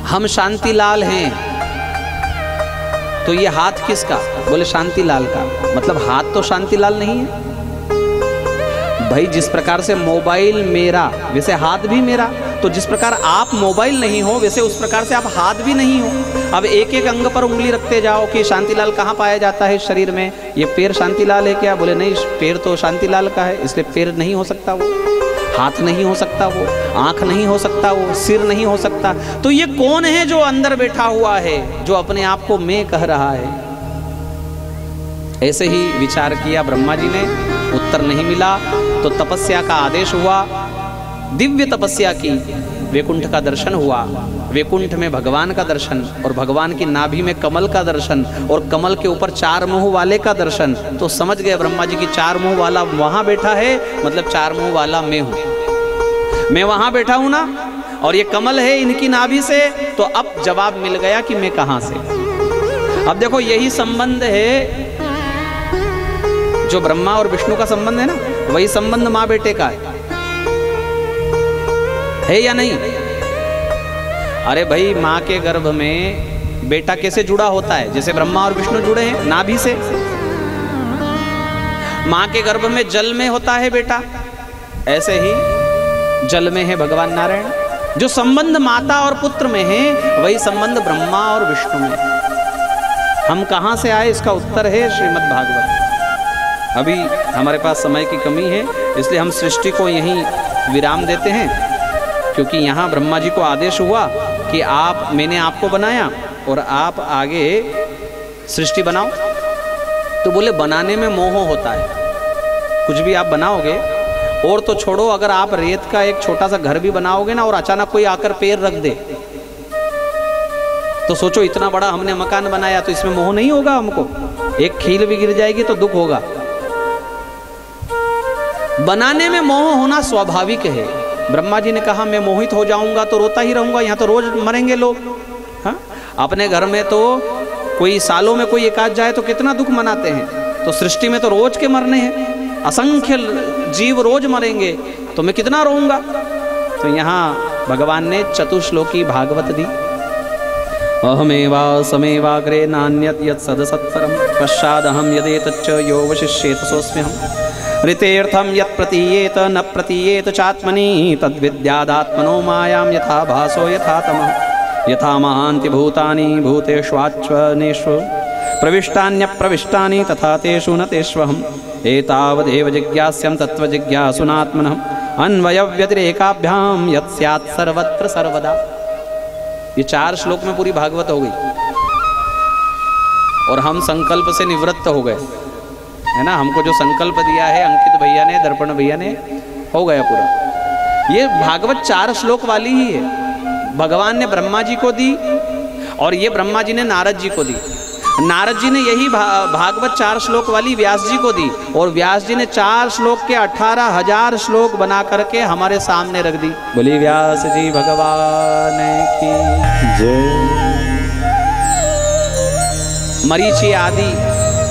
हम शांतिलाल हैं तो ये हाथ किसका? बोले शांतिलाल का। मतलब हाथ तो शांतिलाल नहीं है भाई। जिस प्रकार से मोबाइल मेरा, वैसे हाथ भी मेरा। तो जिस प्रकार आप मोबाइल नहीं हो, वैसे उस प्रकार से आप हाथ भी नहीं हो। अब एक एक अंग पर उंगली रखते जाओ कि शांतिलाल कहाँ पाया जाता है शरीर में, ये पैर शांतिलाल है क्या? बोले नहीं, पैर तो शांतिलाल का है, इसलिए पैर नहीं हो सकता वो, हाथ नहीं हो सकता वो, आंख नहीं हो सकता वो, सिर नहीं हो सकता। तो ये कौन है जो अंदर बैठा हुआ है, जो अपने आप को मैं कह रहा है? ऐसे ही विचार किया ब्रह्मा जी ने, उत्तर नहीं मिला तो तपस्या का आदेश हुआ। दिव्य तपस्या की, वैकुंठ का दर्शन हुआ। वैकुंठ में भगवान का दर्शन, और भगवान की नाभि में कमल का दर्शन, और कमल के ऊपर 4 मुंह वाले का दर्शन। तो समझ गए ब्रह्मा जी की 4 मुंह वाला वहां बैठा है, मतलब 4 मुंह वाला मैं हूं। मैं वहां बैठा हूं ना, और ये कमल है इनकी नाभि से। तो अब जवाब मिल गया कि मैं कहां से। अब देखो, यही संबंध है जो ब्रह्मा और विष्णु का संबंध है ना, वही संबंध मां बेटे का है या नहीं? अरे भाई, माँ के गर्भ में बेटा कैसे जुड़ा होता है, जैसे ब्रह्मा और विष्णु जुड़े हैं नाभि से। माँ के गर्भ में जल में होता है बेटा, ऐसे ही जल में है भगवान नारायण। जो संबंध माता और पुत्र में है वही संबंध ब्रह्मा और विष्णु में। हम कहाँ से आए, इसका उत्तर है श्रीमद् भागवत। अभी हमारे पास समय की कमी है, इसलिए हम सृष्टि को यहीं विराम देते हैं, क्योंकि यहाँ ब्रह्मा जी को आदेश हुआ कि मैंने आपको बनाया और आप आगे सृष्टि बनाओ। तो बोले बनाने में मोह होता है, कुछ भी आप बनाओगे, और तो छोड़ो अगर आप रेत का एक छोटा सा घर भी बनाओगे ना और अचानक कोई आकर पैर रख दे, तो सोचो इतना बड़ा हमने मकान बनाया, तो इसमें मोह नहीं होगा हमको? एक खील भी गिर जाएगी तो दुख होगा। बनाने में मोह होना स्वाभाविक है। ब्रह्मा जी ने कहा मैं मोहित हो जाऊंगा तो रोता ही रहूंगा, यहाँ तो रोज मरेंगे लोग। हाँ, अपने घर में तो कोई सालों में कोई एकाध जाए तो कितना दुख मनाते हैं, तो सृष्टि में तो रोज के मरने हैं, असंख्य जीव रोज मरेंगे, तो मैं कितना रोऊंगा। तो यहाँ भगवान ने चतुश्लोकी भागवत दी। अहमेवा समेवाग्रे नान्यत यत् सदसत्परम पश्चादहम यदेतच्च यो वशिष्येत सोऽस्म्यहम् ऋतेर्थम यत् प्रतीयेत न प्रतीयेत चात्मनि तद्विद्यादात्मनो मायां यथा भासो यथा तमः यथा महान्ति भूतानि भूतेष्वाच्वनेषु प्रविष्टान्यप्रविष्टानि तथा तेषु न तेष्वहम् एतावदेव जिज्ञास्यं तत्त्वजिज्ञासुनात्मनः अन्वयव्यतिरेकाभ्यां यत् स्यात् सर्वत्र सर्वदा। ये 4 श्लोक में पूरी भागवत हो गई और हम संकल्प से निवृत्त हो गए, है ना। हमको जो संकल्प दिया है अंकित भैया ने, दर्पण भैया ने, हो गया पूरा। ये भागवत 4 श्लोक वाली ही है। भगवान ने ब्रह्मा जी को दी और ये ब्रह्मा जी ने नारद जी को दी। नारद जी ने यही भागवत 4 श्लोक वाली व्यास जी को दी और व्यास जी ने 4 श्लोक के 18,000 श्लोक बना करके हमारे सामने रख दी। बोली व्यास जी भगवान की जय। मरीचि आदि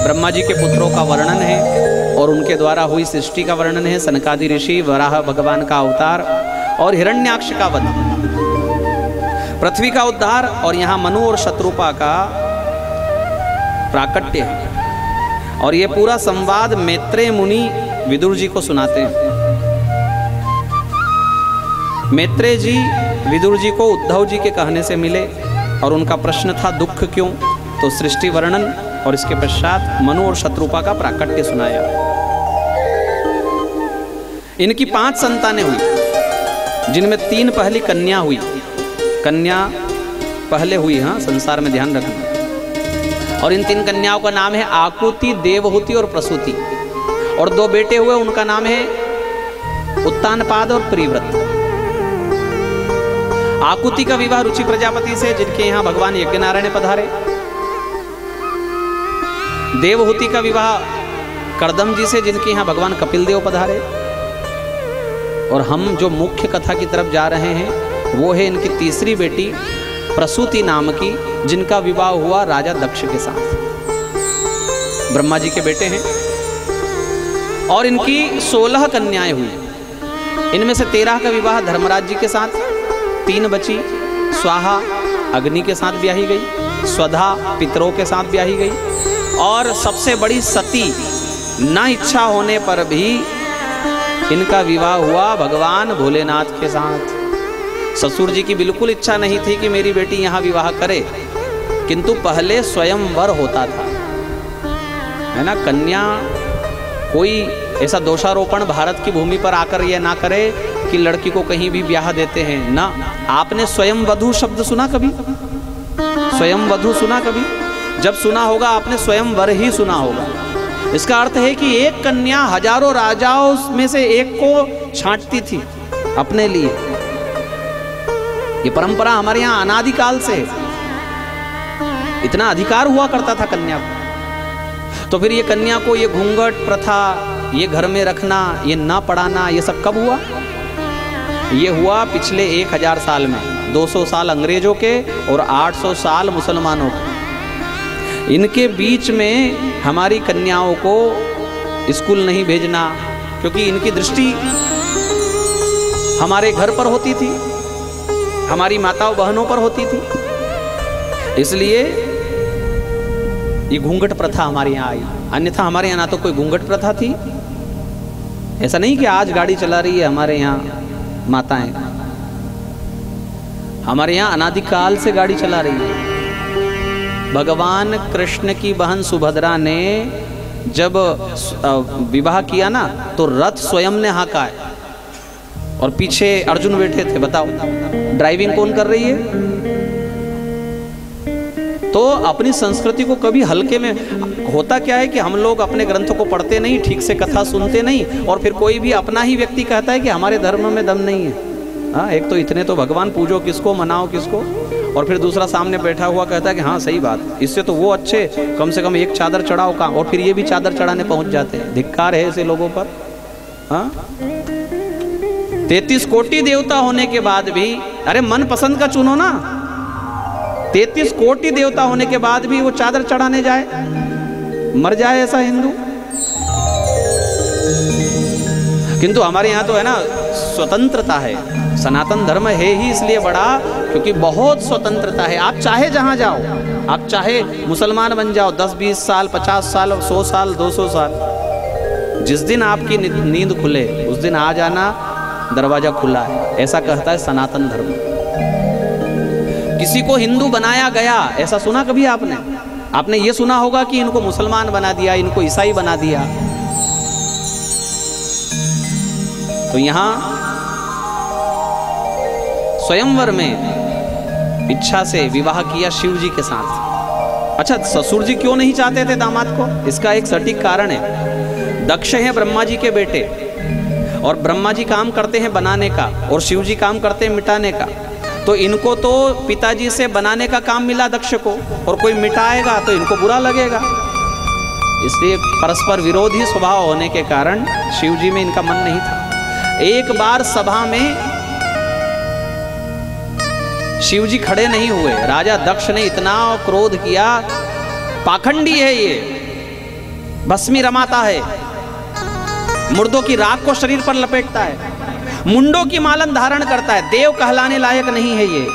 ब्रह्मा जी के पुत्रों का वर्णन है और उनके द्वारा हुई सृष्टि का वर्णन है। सनकादि ऋषि, वराह भगवान का अवतार और हिरण्याक्ष का वध, पृथ्वी का उद्धार और यहाँ मनु और शत्रुपा का प्राकट्य है। और ये पूरा संवाद मैत्रेय मुनि विदुर जी को सुनाते हैं। मैत्रेय जी विदुर जी को उद्धव जी के कहने से मिले और उनका प्रश्न था दुख क्यों, तो सृष्टि वर्णन और इसके पश्चात मनु और शत्रुपा का प्राकट्य सुनाया। इनकी 5 संतानें हुई, जिनमें 3 पहली कन्या हुई। कन्या पहले हुई, हाँ, संसार में ध्यान रखना। और इन 3 कन्याओं का नाम है आकुति, देवहूति और प्रसूति। और 2 बेटे हुए, उनका नाम है उत्तानपाद और प्रिव्रत। आकुति का विवाह रुचि प्रजापति से, जिनके यहाँ भगवान यज्ञनारायण पधारे। देवहूति का विवाह कर्दम जी से, जिनके यहाँ भगवान कपिल देव पधारे। और हम जो मुख्य कथा की तरफ जा रहे हैं वो है इनकी तीसरी बेटी प्रसूति नाम की, जिनका विवाह हुआ राजा दक्ष के साथ। ब्रह्मा जी के बेटे हैं और इनकी 16 कन्याएं हुई। इनमें से 13 का विवाह धर्मराज जी के साथ, 3 बची। स्वाहा अग्नि के साथ ब्याही गई, स्वधा पितरों के साथ ब्याही गई, और सबसे बड़ी सती न इच्छा होने पर भी इनका विवाह हुआ भगवान भोलेनाथ के साथ। ससुर जी की बिल्कुल इच्छा नहीं थी कि मेरी बेटी यहाँ विवाह करे, किंतु पहले स्वयंवर होता था, है ना। कन्या कोई ऐसा दोषारोपण भारत की भूमि पर आकर यह ना करे कि लड़की को कहीं भी ब्याह देते हैं ना। आपने स्वयं वधु शब्द सुना कभी? स्वयं वधु सुना कभी? जब सुना होगा आपने स्वयंवर ही सुना होगा। इसका अर्थ है कि एक कन्या हजारों राजाओं में से एक को छांटती थी अपने लिए। ये परंपरा हमारे यहाँ अनादिकाल से, इतना अधिकार हुआ करता था कन्या को। तो फिर ये कन्या को ये घूंघट प्रथा, ये घर में रखना, ये ना पढ़ाना, ये सब कब हुआ? ये हुआ पिछले 1000 साल में। 200 साल अंग्रेजों के और 800 साल मुसलमानों के। इनके बीच में हमारी कन्याओं को स्कूल नहीं भेजना, क्योंकि इनकी दृष्टि हमारे घर पर होती थी, हमारी माताओं बहनों पर होती थी। इसलिए ये घूंघट प्रथा हमारे यहाँ आई, अन्यथा हमारे यहाँ ना तो कोई घूंघट प्रथा थी। ऐसा नहीं कि आज गाड़ी चला रही है हमारे यहाँ माताएं, हमारे यहाँ अनादिकाल से गाड़ी चला रही है। भगवान कृष्ण की बहन सुभद्रा ने जब विवाह किया ना तो रथ स्वयं ने हाँका है और पीछे अर्जुन बैठे थे। बताओ ड्राइविंग कौन कर रही है? तो अपनी संस्कृति को कभी हल्के में, होता क्या है कि हम लोग अपने ग्रंथों को पढ़ते नहीं, ठीक से कथा सुनते नहीं, और फिर कोई भी अपना ही व्यक्ति कहता है कि हमारे धर्म में दम नहीं है। हाँ, एक तो इतने तो भगवान पूजो किसको, मनाओ किसको, और फिर दूसरा सामने बैठा हुआ कहता है कि हाँ सही बात, इससे तो वो अच्छे, कम से कम एक चादर चढ़ाओ का, और फिर ये भी चादर चढ़ाने पहुंच जाते हैं। धिक्कार है ऐसे लोगों पर। हाँ, 33 कोटि देवता होने के बाद भी, अरे मन पसंद का चुनो ना। 33 कोटि देवता होने के बाद भी वो चादर चढ़ाने जाए, मर जाए ऐसा हिंदू। किंतु हमारे यहाँ तो है ना स्वतंत्रता है, सनातन धर्म है ही इसलिए बड़ा क्योंकि बहुत स्वतंत्रता है। आप चाहे जहाँ जाओ, आप चाहे मुसलमान बन जाओ 10-20 साल, 50 साल, 100 साल, 200 साल, जिस दिन आपकी नींद खुले उस दिन आ जाना, दरवाजा खुला है, ऐसा कहता है सनातन धर्म। किसी को हिंदू बनाया गया ऐसा सुना कभी आपने? आपने ये सुना होगा कि इनको मुसलमान बना दिया, इनको ईसाई बना दिया। तो यहां स्वयंवर में इच्छा से विवाह किया शिव जी के साथ। अच्छा, ससुर जी क्यों नहीं चाहते थे दामाद को? इसका एक सटीक कारण है। दक्ष हैं ब्रह्मा जी के बेटे, और ब्रह्मा जी काम करते हैं बनाने का और शिव जी काम करते हैं मिटाने का। तो इनको तो पिताजी से बनाने का काम मिला दक्ष को, और कोई मिटाएगा तो इनको बुरा लगेगा। इसलिए परस्पर विरोधी स्वभाव होने के कारण शिव जी में इनका मन नहीं था। एक बार सभा में शिव जी खड़े नहीं हुए, राजा दक्ष ने इतना क्रोध किया, पाखंडी है ये, भस्मी रमाता है, मुर्दों की राख को शरीर पर लपेटता है, मुंडों की मालन धारण करता है, देव कहलाने लायक नहीं है ये।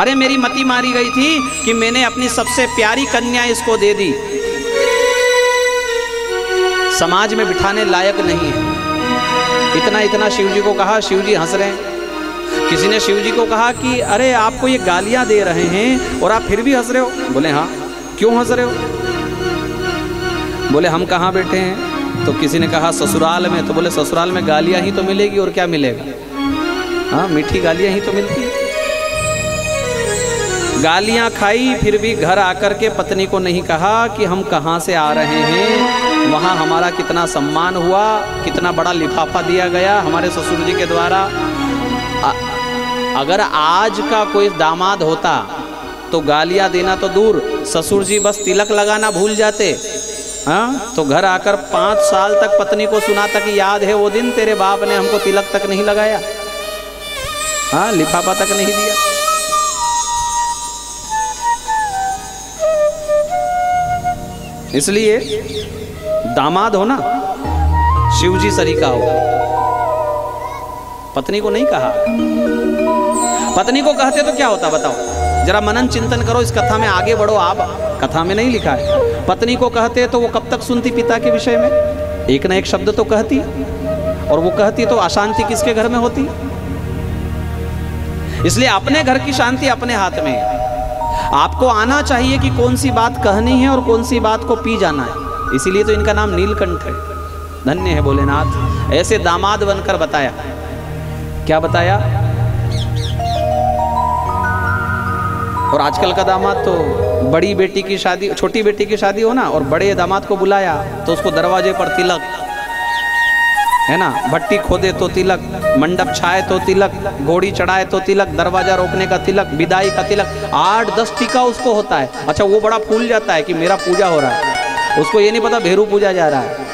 अरे मेरी मति मारी गई थी कि मैंने अपनी सबसे प्यारी कन्या इसको दे दी, समाज में बिठाने लायक नहीं है। इतना इतना शिव जी को कहा, शिव जी हंस रहे हैं। किसी ने शिव जी को कहा कि अरे आपको ये गालियां दे रहे हैं और आप फिर भी हंस रहे हो। बोले हाँ, क्यों हंस रहे हो? बोले हम कहाँ बैठे हैं? तो किसी ने कहा ससुराल में। तो बोले ससुराल में गालियां ही तो मिलेगी और क्या मिलेगा? हाँ, मीठी गालियां ही तो मिलती है। गालियां खाई, फिर भी घर आकर के पत्नी को नहीं कहा कि हम कहाँ से आ रहे हैं, वहाँ हमारा कितना सम्मान हुआ, कितना बड़ा लिफाफा दिया गया हमारे ससुर जी के द्वारा। अगर आज का कोई दामाद होता तो गालियां देना तो दूर, ससुर जी बस तिलक लगाना भूल जाते। हाँ, तो घर आकर 5 साल तक पत्नी को सुनाता कि याद है वो दिन तेरे बाप ने हमको तिलक तक नहीं लगाया, हाँ, लिफाफा तक नहीं दिया। इसलिए दामाद हो ना, शिव जी सरीका हो। पत्नी को नहीं कहा, पत्नी को कहते तो क्या होता बताओ? जरा मनन चिंतन करो, इस कथा में आगे बढ़ो आप। कथा में नहीं लिखा है। पत्नी को कहते तो वो कब तक सुनती पिता के विषय में? एक ना एक शब्द तो कहती, और वो कहती तो अशांति किसके घर में होती? इसलिए अपने घर की शांति अपने हाथ में है। आपको आना चाहिए कि कौन सी बात कहनी है और कौन सी बात को पी जाना है। इसीलिए तो इनका नाम नीलकंठ है। धन्य है भोलेनाथ, ऐसे दामाद बनकर बताया। क्या बताया? और आजकल का दामाद तो बड़ी बेटी की शादी, छोटी बेटी की शादी हो ना, और बड़े दामाद को बुलाया तो उसको दरवाजे पर तिलक है ना, भट्टी खोदे तो तिलक, मंडप छाए तो तिलक, घोड़ी चढ़ाए तो तिलक, दरवाजा रोकने का तिलक, विदाई का तिलक, 8-10 टीका उसको होता है। अच्छा, वो बड़ा फूल जाता है कि मेरा पूजा हो रहा है, उसको ये नहीं पता भेरू पूजा जा रहा है।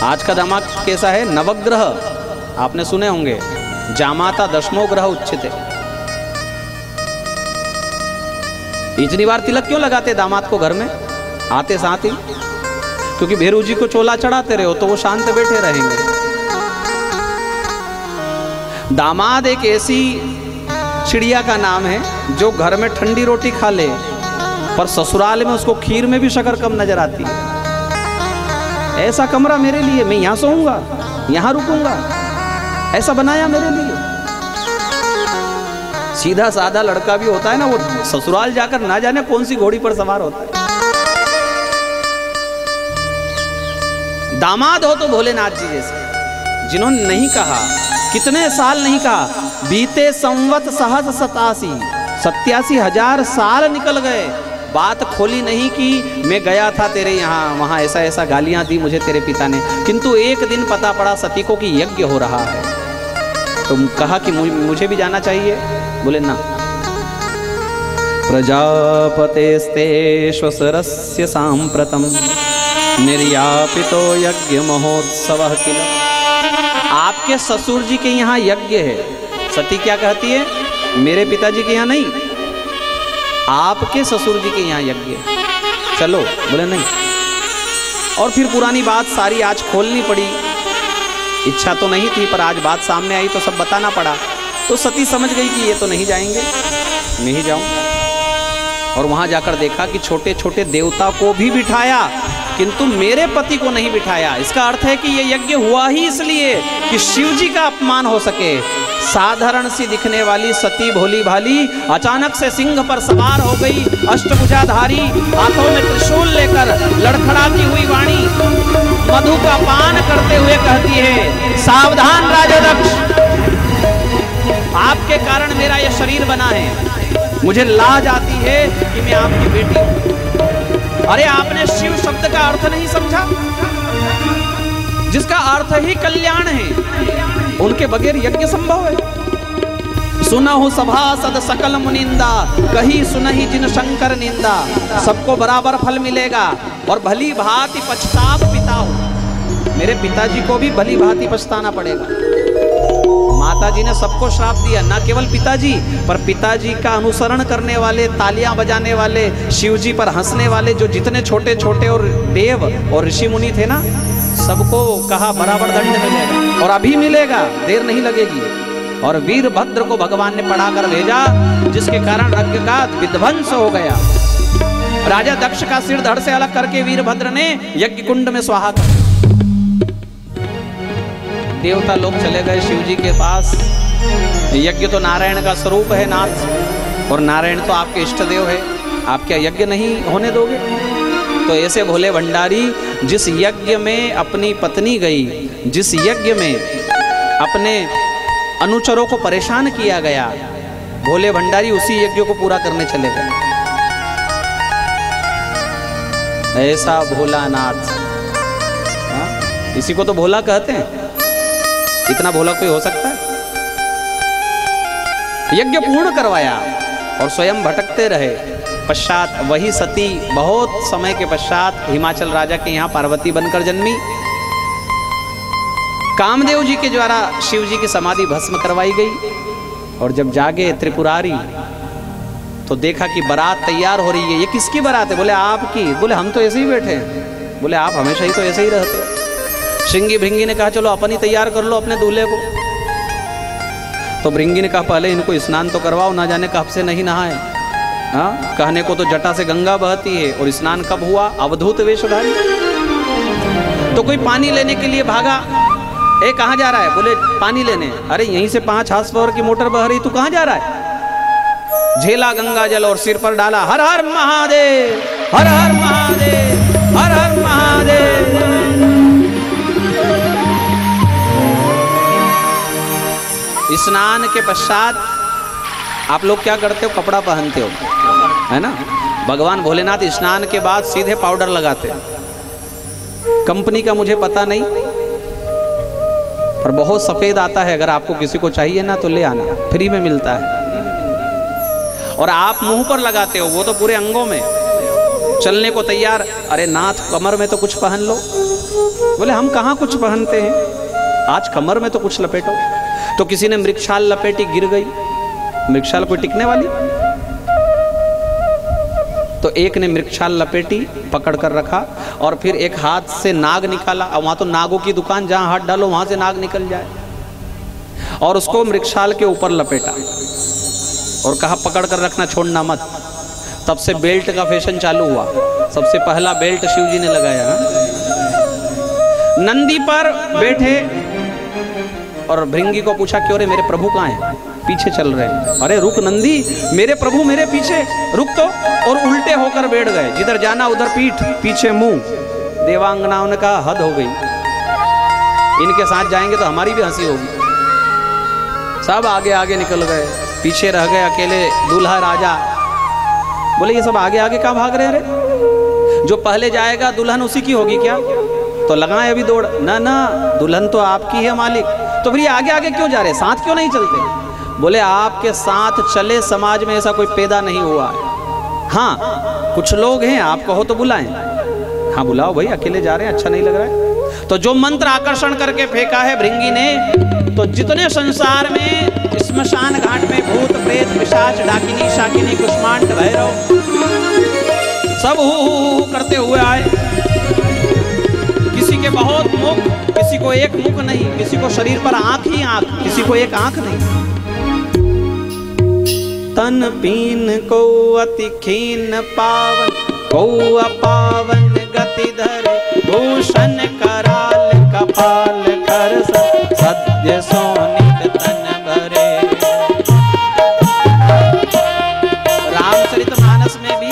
आज का दामाद कैसा है? नवग्रह आपने सुने होंगे, जामाता दशमो ग्रह उच्चित। इतनी बार तिलक क्यों लगाते दामाद को घर में आते साथ ही? क्योंकि भेरू जी को चोला चढ़ाते रहे हो तो वो शांत बैठे रहेंगे। दामाद एक ऐसी चिड़िया का नाम है जो घर में ठंडी रोटी खा ले पर ससुराल में उसको खीर में भी शक्कर कम नजर आती है। ऐसा कमरा मेरे लिए, मैं यहाँ सोऊंगा, यहाँ रुकूंगा, ऐसा बनाया मेरे लिए। सीधा साधा लड़का भी होता है ना, वो ससुराल जाकर ना जाने कौन सी घोड़ी पर सवार होता है। दामाद हो तो भोलेनाथ जी जैसे, जिन्होंने नहीं कहा, कितने साल नहीं कहा, बीते संवत सहस्र 87,000 साल निकल गए, बात खोली नहीं कि मैं गया था तेरे यहाँ, वहाँ ऐसा ऐसा गालियाँ दी मुझे तेरे पिता ने, किंतु एक दिन पता पड़ा सती को कि यज्ञ हो रहा है। तो कहा कि मुझे भी जाना चाहिए। बोले ना। प्रजापतेस्तेष्वसरस्य सांप्रतम निर्यापितो यज्ञ महोत्सव किल। आपके ससुर जी के यहाँ यज्ञ है। सती क्या कहती है? मेरे पिताजी के यहाँ नहीं, आपके ससुर जी के यहाँ यज्ञ है, चलो। बोले नहीं। और फिर पुरानी बात सारी आज खोलनी पड़ी। इच्छा तो नहीं थी पर आज बात सामने आई तो सब बताना पड़ा। तो सती समझ गई कि ये तो नहीं जाएंगे, मैं ही जाऊं। और वहां जाकर देखा कि छोटे छोटे देवता को भी बिठाया किंतु मेरे पति को नहीं बिठाया। इसका अर्थ है कि ये यज्ञ हुआ ही इसलिए कि शिव जी का अपमान हो सके। साधारण सी दिखने वाली सती भोली भाली अचानक से सिंह पर सवार हो गई, अष्टभुजाधारी, हाथों में त्रिशूल लेकर, लड़खड़ाती हुई वाणी मधु का पान करते हुए कहती है, सावधान राजा दक्ष, आपके कारण मेरा यह शरीर बना है, मुझे लाज आती है कि मैं आपकी बेटी हूं। अरे आपने शिव शब्द का अर्थ नहीं समझा, जिसका अर्थ ही कल्याण है, उनके बगैर यज्ञ संभव है। सुनहु सभासद सकल मुनिंदा, कही सुनहि जिन शंकर निंदा। सबको बराबर फल मिलेगा और भली भांति पछताप पिताओ। मेरे पिताजी को भी भली भांति पछताना पड़ेगा। माताजी ने सबको श्राप दिया, ना केवल पिताजी पर पिताजी का अनुसरण करने वाले, तालियां बजाने वाले, शिवजी पर हंसने वाले जो जितने छोटे छोटे और देव और ऋषि मुनि थे ना, सबको कहा बराबर दंड मिलेगा और अभी मिलेगा, देर नहीं लगेगी। और वीरभद्र को भगवान ने पढ़ाकर भेजा, जिसके कारण यज्ञ का विध्वंस हो गया। राजा दक्ष का सिर धड़ से अलग करके वीरभद्र ने यज्ञ कुंड में स्वाहा कर। देवता लोग चले गए शिव जी के पास। यज्ञ तो नारायण का स्वरूप है नाथ, और नारायण तो आपके इष्ट देव है, आप क्या यज्ञ नहीं होने दोगे? तो ऐसे भोले भंडारी, जिस यज्ञ में अपनी पत्नी गई, जिस यज्ञ में अपने अनुचरों को परेशान किया गया, भोले भंडारी उसी यज्ञ को पूरा करने चले गए। ऐसा भोलानाथ, इसी को तो भोला कहते हैं। इतना भोला कोई हो सकता है? यज्ञ पूर्ण करवाया और स्वयं भटकते रहे। पश्चात वही सती बहुत समय के पश्चात हिमाचल राजा के यहाँ पार्वती बनकर जन्मी। कामदेव जी के द्वारा शिव जी की समाधि भस्म करवाई गई। और जब जागे त्रिपुरारी तो देखा कि बारात तैयार हो रही है। ये किसकी बारात है? बोले आपकी। बोले हम तो ऐसे ही बैठे हैं। बोले आप हमेशा ही तो ऐसे ही रहते हो। श्रृंगी भृंगी ने कहा चलो अपन ही तैयार कर लो अपने दूल्हे को। तो भृंगी ने कहा पहले इनको स्नान तो करवाओ, ना जाने कब से नहीं नहाए। हाँ, कहने को तो जटा से गंगा बहती है और स्नान कब हुआ? अवधूत वेशधारी। तो कोई पानी लेने के लिए भागा। ए कहाँ जा रहा है? बोले पानी लेने। अरे यहीं से 5 हार्स पावर की मोटर बह रही, तू कहाँ जा रहा है? झेला गंगा जल और सिर पर डाला, हर हर महादेव, हर हर महादेव, हर हर महादेव। स्नान के पश्चात आप लोग क्या करते हो? कपड़ा पहनते हो, है ना? भगवान भोलेनाथ स्नान के बाद सीधे पाउडर लगाते हैं। कंपनी का मुझे पता नहीं, पर बहुत सफेद आता है। अगर आपको किसी को चाहिए ना तो ले आना, फ्री में मिलता है। और आप मुंह पर लगाते हो, वो तो पूरे अंगों में। चलने को तैयार, अरे नाथ कमर में तो कुछ पहन लो। बोले हम कहाँ कुछ पहनते हैं, आज कमर में तो कुछ लपेटो। तो किसी ने मृगशाल लपेटी, गिर गई। मृगशाल कोई टिकने वाली? तो एक ने मृगशाल लपेटी, पकड़ कर रखा और फिर एक हाथ से नाग निकाला। और वहां तो नागों की दुकान, जहां हाथ डालो वहां से नाग निकल जाए। और उसको मृगशाल के ऊपर लपेटा। और कहा पकड़ कर रखना, छोड़ना मत। तब से बेल्ट का फैशन चालू हुआ। सबसे पहला बेल्ट शिव जी ने लगाया। नंदी पर बैठे और भृंगी को पूछा, क्यों रे मेरे प्रभु कहाँ हैं? पीछे चल रहे हैं। अरे रुक नंदी, मेरे प्रभु मेरे पीछे, रुक तो। और उल्टे होकर बैठ गए, जिधर जाना उधर पीठ, पीछे मुंह। देवांगनाओं ने कहा हद हो गई, इनके साथ जाएंगे तो हमारी भी हंसी होगी। सब आगे आगे निकल गए, पीछे रह गए अकेले दूल्हा राजा। बोले ये सब आगे आगे कहाँ भाग रहे हैं रे? जो पहले जाएगा दुल्हन उसी की होगी क्या? तो लगाए अभी दौड़। ना ना, दुल्हन तो आपकी है मालिक। तो फिर ये आगे आगे क्यों जा रहे, साथ क्यों नहीं चलते? बोले आपके साथ चले समाज में ऐसा कोई पैदा नहीं हुआ है। हाँ कुछ लोग हैं, आप कहो तो बुलाएं। हाँ बुलाओ भाई, अकेले जा रहे हैं, अच्छा नहीं लग रहा है। तो जो मंत्र आकर्षण करके फेंका है भृंगी ने, तो जितने संसार में स्मशान घाट में भूत प्रेत पिशाच डाकिनी शाकिनी कुष्मांड भैरव सब हु करते हुए आए। किसी के बहुत मुख, किसी को एक मुख नहीं, किसी को शरीर पर आंख ही आंख, किसी को एक आंख नहीं। तन पीन को अति खीन पावन, को अपावन गति धरे, भूषण कराल कपाल कर सद्य सोनित तन भरे। रामचरितमानस में भी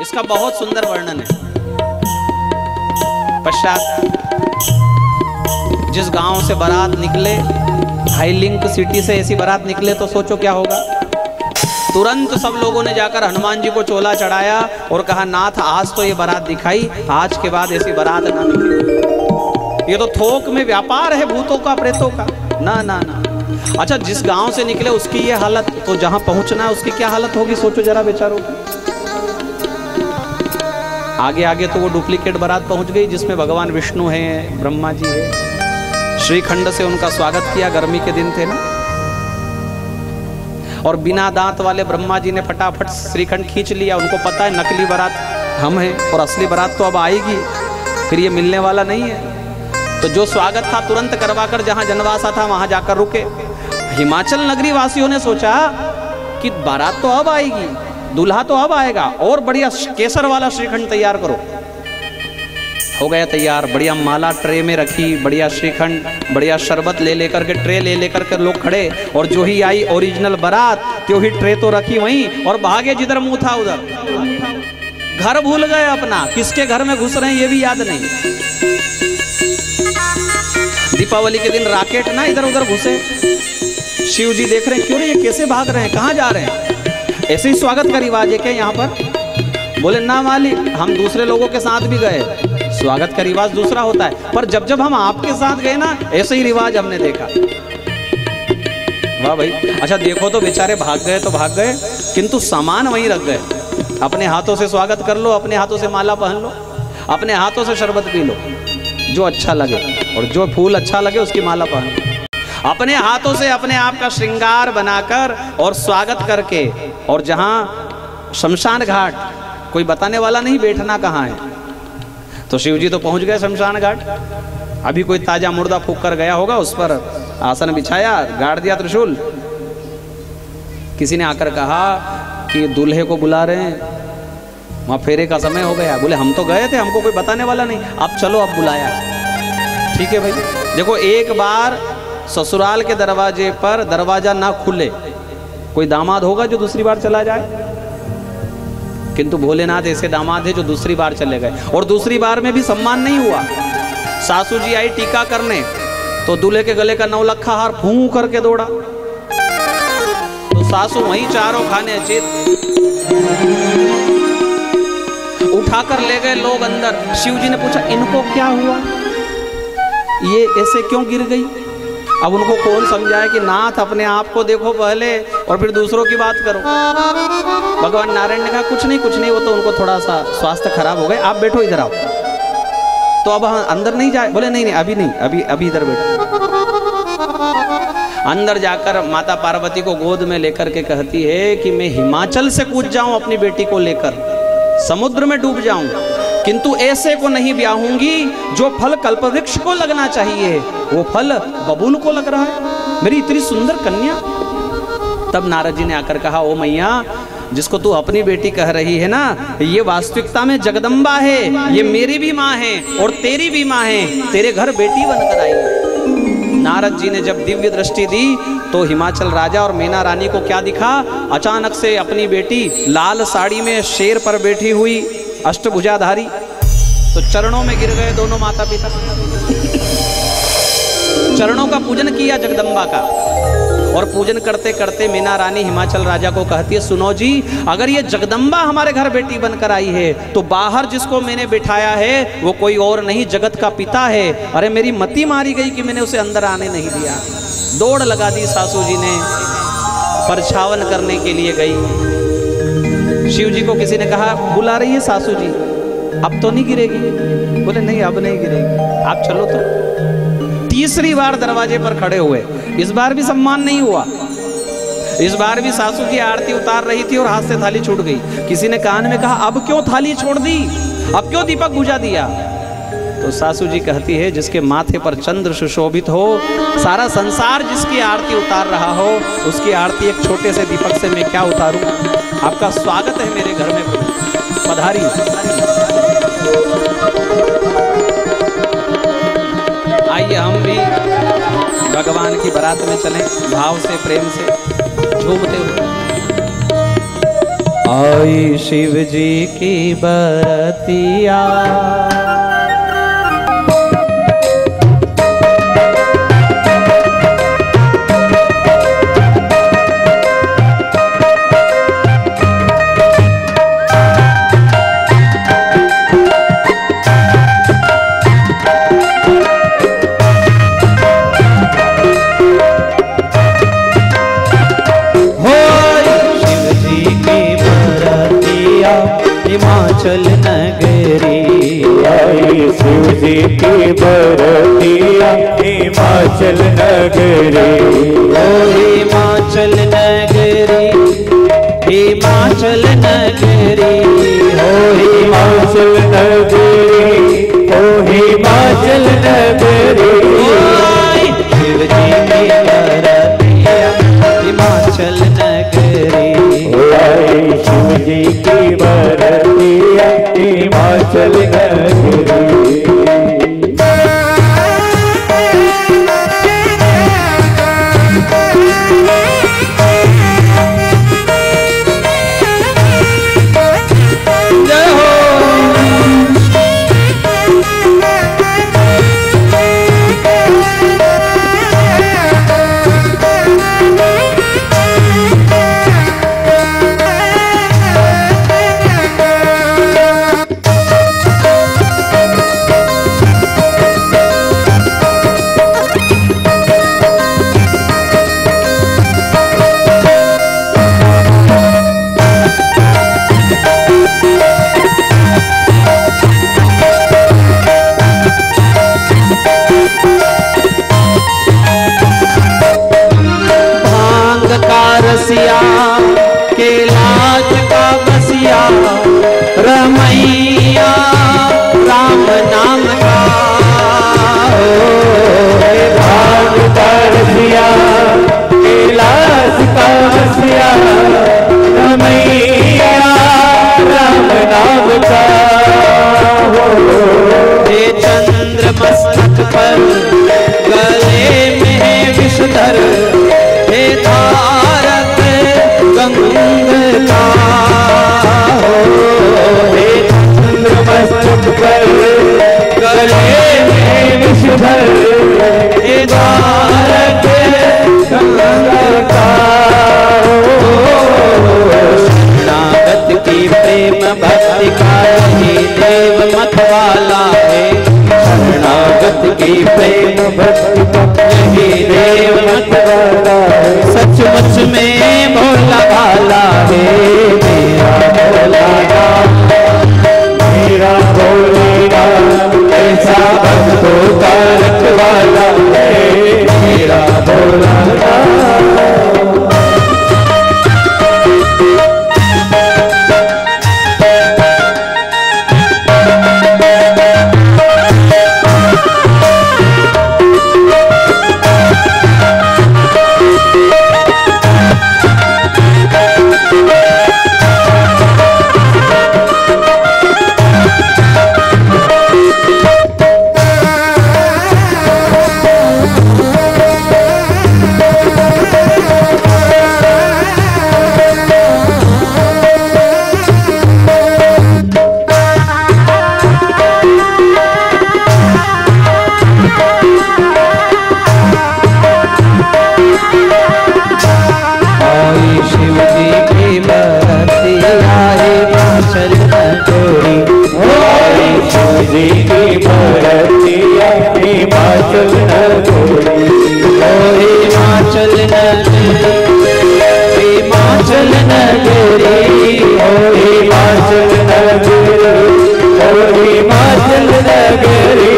इसका बहुत सुंदर वर्णन है। पश्चात जिस गांव से बारात निकले, हाई लिंक सिटी से ऐसी बारात निकले तो सोचो क्या होगा। तुरंत सब लोगों ने जाकर हनुमान जी को चोला चढ़ाया और कहा नाथ आज तो ये बारात दिखाई, आज के बाद ऐसी बारात ना निकले। ये तो थोक में व्यापार है भूतों का प्रेतों का। ना ना ना। अच्छा जिस गांव से निकले उसकी ये हालत, तो जहां पहुंचना है उसकी क्या हालत होगी सोचो जरा बेचारों। आगे आगे तो वो डुप्लीकेट बारात पहुंच गई जिसमें भगवान विष्णु हैं, ब्रह्मा जी है। श्रीखंड से उनका स्वागत किया, गर्मी के दिन थे ना। और बिना दांत वाले ब्रह्मा जी ने फटाफट श्रीखंड खींच लिया। उनको पता है नकली बारात हम हैं और असली बारात तो अब आएगी, फिर ये मिलने वाला नहीं है। तो जो स्वागत था तुरंत करवाकर जहां जनवासा था वहां जाकर रुके। हिमाचल नगरी वासियों ने सोचा कि बारात तो अब आएगी, दूल्हा तो अब आएगा, और बढ़िया केसर वाला श्रीखंड तैयार करो। हो गया तैयार, बढ़िया माला ट्रे में रखी, बढ़िया श्रीखंड, बढ़िया शरबत ले लेकर के ट्रे ले लेकर के लोग खड़े। और जो ही आई ओरिजिनल बारात, त्यो ही ट्रे तो रखी वहीं और भागे जिधर मुंह था उधर। घर भूल गए अपना, किसके घर में घुस रहे हैं ये भी याद नहीं। दीपावली के दिन राकेट ना इधर उधर घुसे। शिव जी देख रहे हैं, क्यों रे ये कैसे भाग रहे हैं, कहाँ जा रहे हैं? ऐसे ही स्वागत का रिवाज है क्या यहाँ पर? बोले ना मालिक, हम दूसरे लोगों के साथ भी गए, स्वागत का रिवाज दूसरा होता है, पर जब जब हम आपके साथ गए ना ऐसे ही रिवाज हमने देखा। वाह भाई। अच्छा देखो तो बेचारे भाग गए तो भाग गए, किंतु सामान वहीं रख गए। अपने हाथों से स्वागत कर लो, अपने हाथों से माला पहन लो, अपने हाथों से शरबत पी लो, जो अच्छा लगे, और जो फूल अच्छा लगे उसकी माला पहन लो। अपने हाथों से अपने आप का श्रृंगार बनाकर और स्वागत करके। और जहां शमशान घाट, कोई बताने वाला नहीं बैठना कहाँ है। तो शिव जी तो पहुंच गए शमशान घाट। अभी कोई ताजा मुर्दा फूक कर गया होगा, उस पर आसन बिछाया, गाड़ दिया त्रिशूल। किसी ने आकर कहा कि दूल्हे को बुला रहे हैं, वहां फेरे का समय हो गया। बोले हम तो गए थे, हमको कोई बताने वाला नहीं, अब चलो अब बुलाया। ठीक है भाई। देखो एक बार ससुराल के दरवाजे पर दरवाजा ना खुले, कोई दामाद होगा जो दूसरी बार चला जाए? किंतु भोलेनाथ ऐसे दामाद है जो दूसरी बार चले गए, और दूसरी बार में भी सम्मान नहीं हुआ। सासू जी आई टीका करने, तो दूल्हे के गले का 9 लखा हार फूं करके दौड़ा। तो सासू वहीं चारों खाने चित उठाकर ले गए लोग अंदर। शिव जी ने पूछा इनको क्या हुआ, ये ऐसे क्यों गिर गई? अब उनको कौन समझाए कि नाथ अपने आप को देखो पहले और फिर दूसरों की बात करो। भगवान नारायण ने कहा कुछ नहीं कुछ नहीं, वो तो उनको थोड़ा सा स्वास्थ्य खराब हो गए, आप बैठो इधर आओ। तो अब अंदर नहीं जाए? बोले नहीं नहीं अभी नहीं, अभी इधर बैठो। अंदर जाकर माता पार्वती को गोद में लेकर के कहती है कि मैं हिमाचल से कूद जाऊं अपनी बेटी को लेकर, समुद्र में डूब जाऊं, किंतु ऐसे को नहीं ब्याहूंगी जो फल कल्पवृक्ष को लगना चाहिए, वो फल बबूल को लग रहा है। मेरी इतनी सुंदर कन्या, तब नारद जी ने आकर कहा, ओ मैया, जिसको तू अपनी बेटी कह रही है ना, ये वास्तविकता में जगदम्बा है, ये मेरी भी माँ है और तेरी भी माँ है, तेरे घर बेटी बनकर आई है। नारद जी ने जब दिव्य दृष्टि दी तो हिमाचल राजा और मीना रानी को क्या दिखा? अचानक से अपनी बेटी लाल साड़ी में शेर पर बैठी हुई, अष्टभुजाधारी, तो चरणों में गिर गए दोनों माता पिता। चरणों का पूजन किया जगदम्बा का, और पूजन करते करते मीना रानी हिमाचल राजा को कहती है, सुनो जी, अगर ये जगदम्बा हमारे घर बेटी बनकर आई है तो बाहर जिसको मैंने बिठाया है वो कोई और नहीं, जगत का पिता है। अरे मेरी मति मारी गई कि मैंने उसे अंदर आने नहीं दिया। दौड़ लगा दी सासू जी ने, परछावन करने के लिए गई। शिव जी को किसी ने कहा, बुला रही है सासू जी, अब तो नहीं गिरेगी? बोले नहीं, अब नहीं गिरेगी, आप चलो। तो तीसरी बार दरवाजे पर खड़े हुए, इस बार भी सम्मान नहीं हुआ। इस बार भी सासू की आरती उतार रही थी और हाथ से थाली छूट गई। किसी ने कान में कहा, अब क्यों थाली छोड़ दी, अब क्यों दीपक बुझा दिया? तो सासू जी कहती है, जिसके माथे पर चंद्र सुशोभित हो, सारा संसार जिसकी आरती उतार रहा हो, उसकी आरती एक छोटे से दीपक से मैं क्या उतारूं? आपका स्वागत है मेरे घर में, पधारी। आइए हम भी भगवान की बारात में चलें, भाव से, प्रेम से झूमते हुए। आई शिव जी की बरतिया, हिमाचल नगरी। आई शिव जी की बरतिया हिमाचल नगरी। ओ हिमाचल नगरी, हिमाचल नगरी, ओ हिमाचल नगरी, ओ हिमाचल नगरी। शिव जी की बरतिया हिमाचल नगरी। आई शिव जी की बरतिया हिमाचल नगरी। रसिया के लाज का बसिया, रमैया राम नाम का। भाग का रसिया के लाज का बसिया, रमैया राम नाम का। हे चंद्र मस्तक पर गले में है विषधर, हे तारक गंगा। हे चंद्र मस्तक पर गले में विषधर, हे तारक गंगा। शरणागत की प्रेम भक्ति का ही देव मतवाला है। शरणागत की प्रेम भक्ति का यही देव मतवाला है। सचमुच में भोला भाला है मेरा भोला, मेरा भोलेना ऐसा भक्तों का रखवाला है मेरा भोलेना। हिमाचल नगरी, ओ हिमाचल नगरी, हिमाचल नगरी, ओ हिमाचल नगरी, ओ हिमाचल नगरी,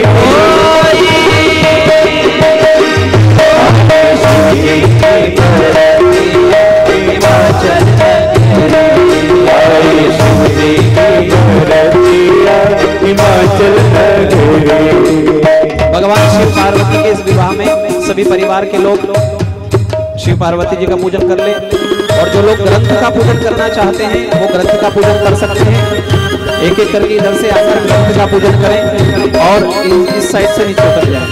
हिमाचल नगरी। भगवान शिव पार्वती के इस विवाह में सभी परिवार के लोग शिव पार्वती जी का पूजन कर ले, और जो लोग ग्रंथ का पूजन करना चाहते हैं वो ग्रंथ का पूजन कर सकते हैं। एक एक करके इधर से आकर ग्रंथ का पूजन करें और इस साइड से नीचे उतर जाए।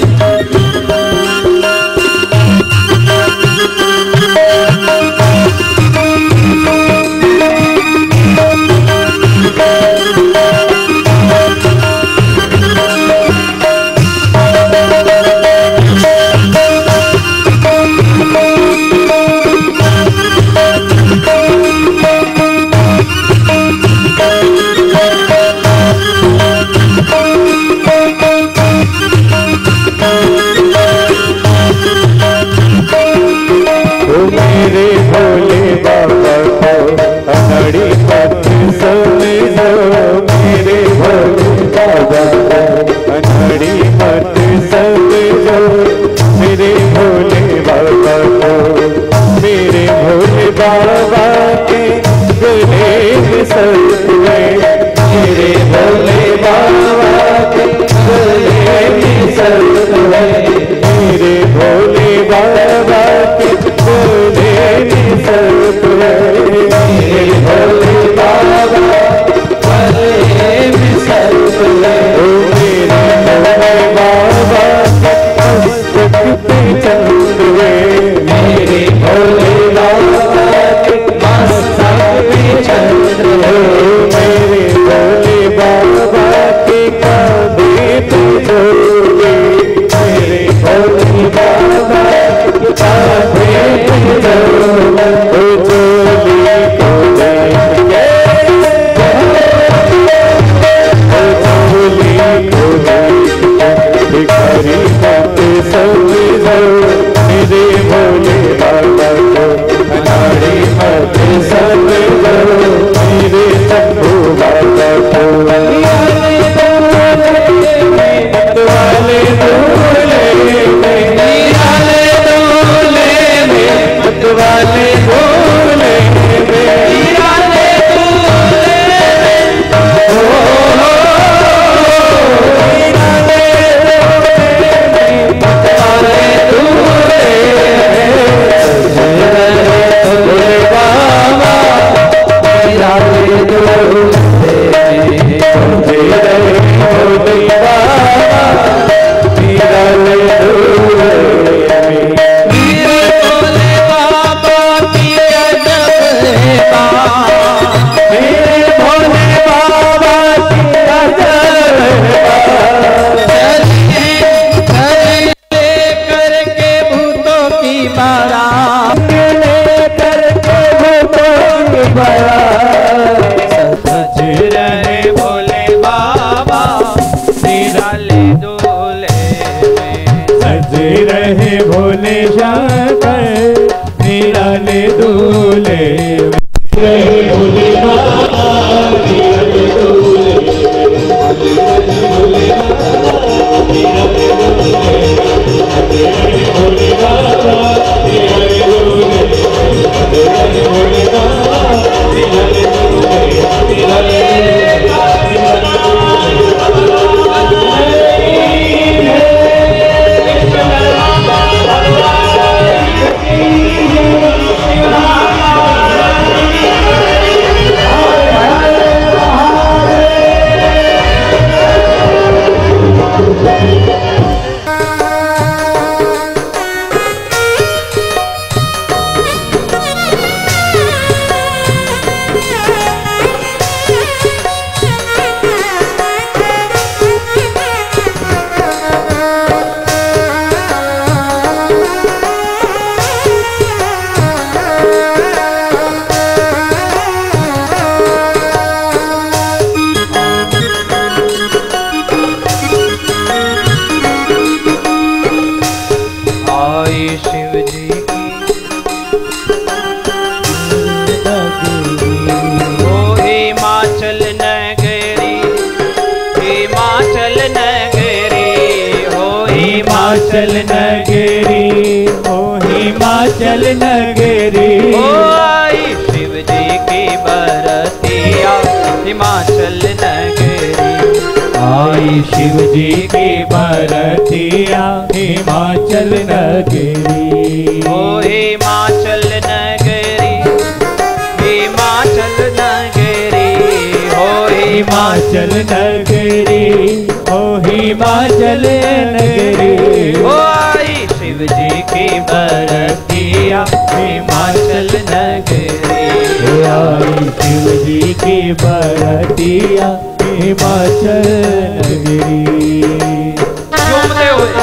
हिमाचल नगरी, ओ हिमाचल नगरी। ओ आई शिव जी की बरतिया हिमाचल नगरी। आई शिव जी की बरतिया हिमाचल नगरी। ओ हिमाचल नगरी, हिमाचल नगरी, हो हिमाचल नगरी, ओ हिमाचल नगरी। ओ आई शिव जी की बरतिया हिमाचल नगरी। आई शिव जी की बरतिया हिमाचल नगरी। झूमते हुए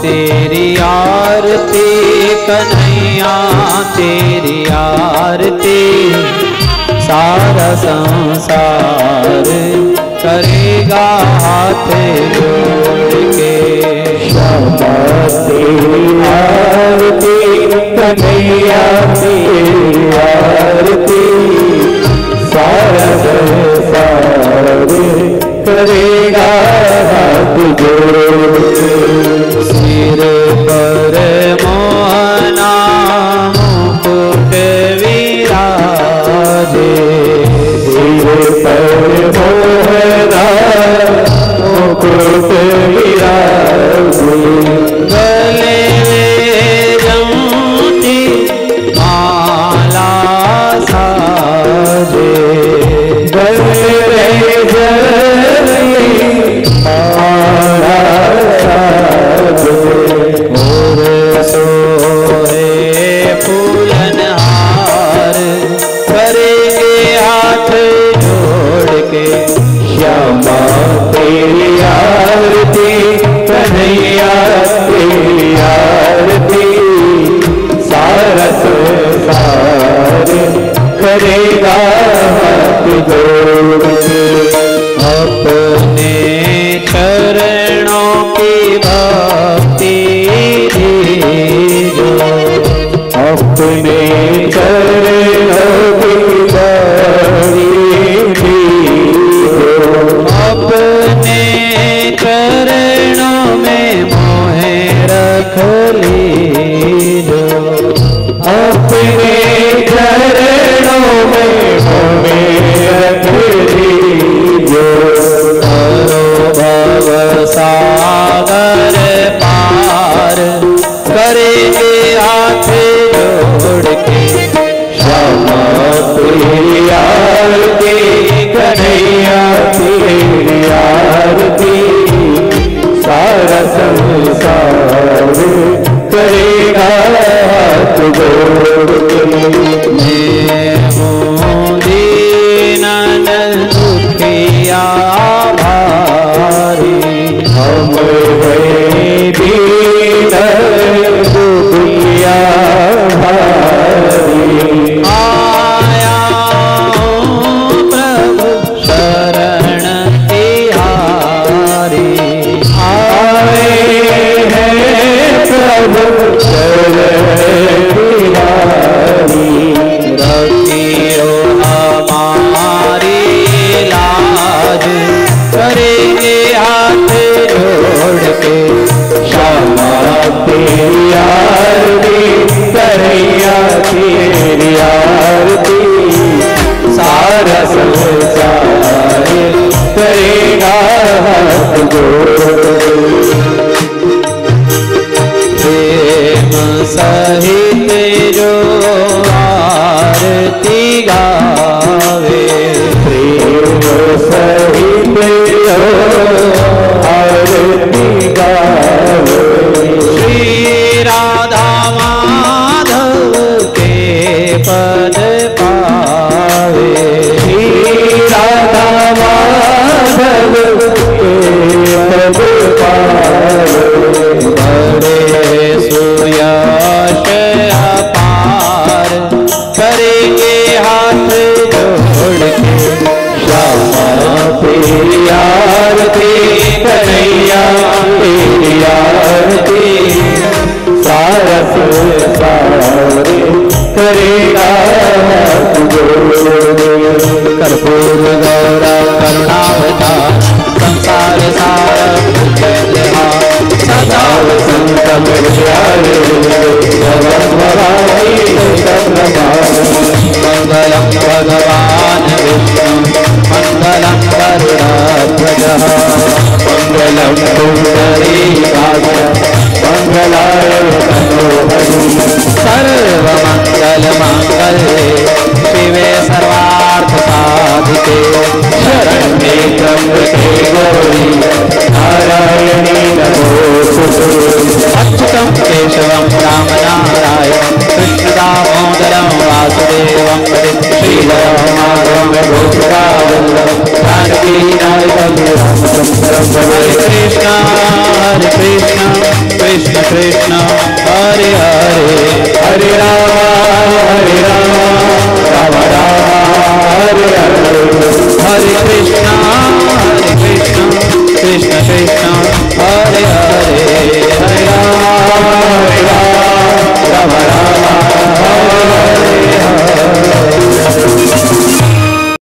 तेरी आरती कन्हैया तेरी आरती, सारा संसार करेगा हाथ जोड़ के। श्यामा तेरी आरती कन्हैया तेरी आरती, सारा संसार करेगा हाथ जोड़ के। सिर पर मोहना मुकुट विराजे, सिर पर मोहना मुकुट विराजे। गले में जमती माला साजे, गले में जमती माला साजे। और सोहे फूलनहार करेंगे हाथ जोड़ के। श्यामा तेरी आरती कन्हैया तेरी आरती, सारा संसार करेगा हाथ जोड़ के। अपने चरणों की भक्ति दीजो, अपने चरणों की बारी दीजो। अपने चरणों में मोहे रख लीजो। अपने चरणों में हमें रख लीजो। करो भव सागर पार करेंगे हाथ जोड़ के। श्यामा तेरी आरती कन्हैया तेरी आरती, सारा संसार करेगा हाथ जोड़ के। दीनन दुखिया भारी, हम गए दीन दुखिया भारी। आया हूँ प्रभु शरण तिहारी। आए हैं प्रभु शरण तिहारी। रखियो हमारी लाज करेंगे हाथ जोड़ के। श्यामा तेरी आरती कन्हैया तेरी आरती, सारा संसार करेगा प्रेम सहित जो आरती गावे, प्रेम सहित जो आरती गावे, श्री राधा माधव के पद पावे, श्री राधा माधव के पद पावे, बड़े सुयश अपार करेंगे हाथ जोड़ के, श्यामा तेरी आरती कन्हैया तेरी आरती, सारा संसार करेगा कर्पूर गौरा करुणावतार, संसार सार सदा संतम मंगलम भगवान विष्णु मंगलम गरुड़ध्वजः मंगलम पुंडरीकाक्ष मंगलाय तनोहरि, सर्वमंगल मांगल्ये शिवे सर्वार्थ साधिके, शरण्ये त्र्यंबके गौरी नारायणी नमोस्तुते, अच्युतं केशवं राम नारायणं कृष्ण दामोदरं वासुदेवं भजे, श्रीधरं माधवं गोपिकावल्लभं जानकी नायकं रामचन्द्रं, हरे कृष्ण कृष्ण कृष्ण हरे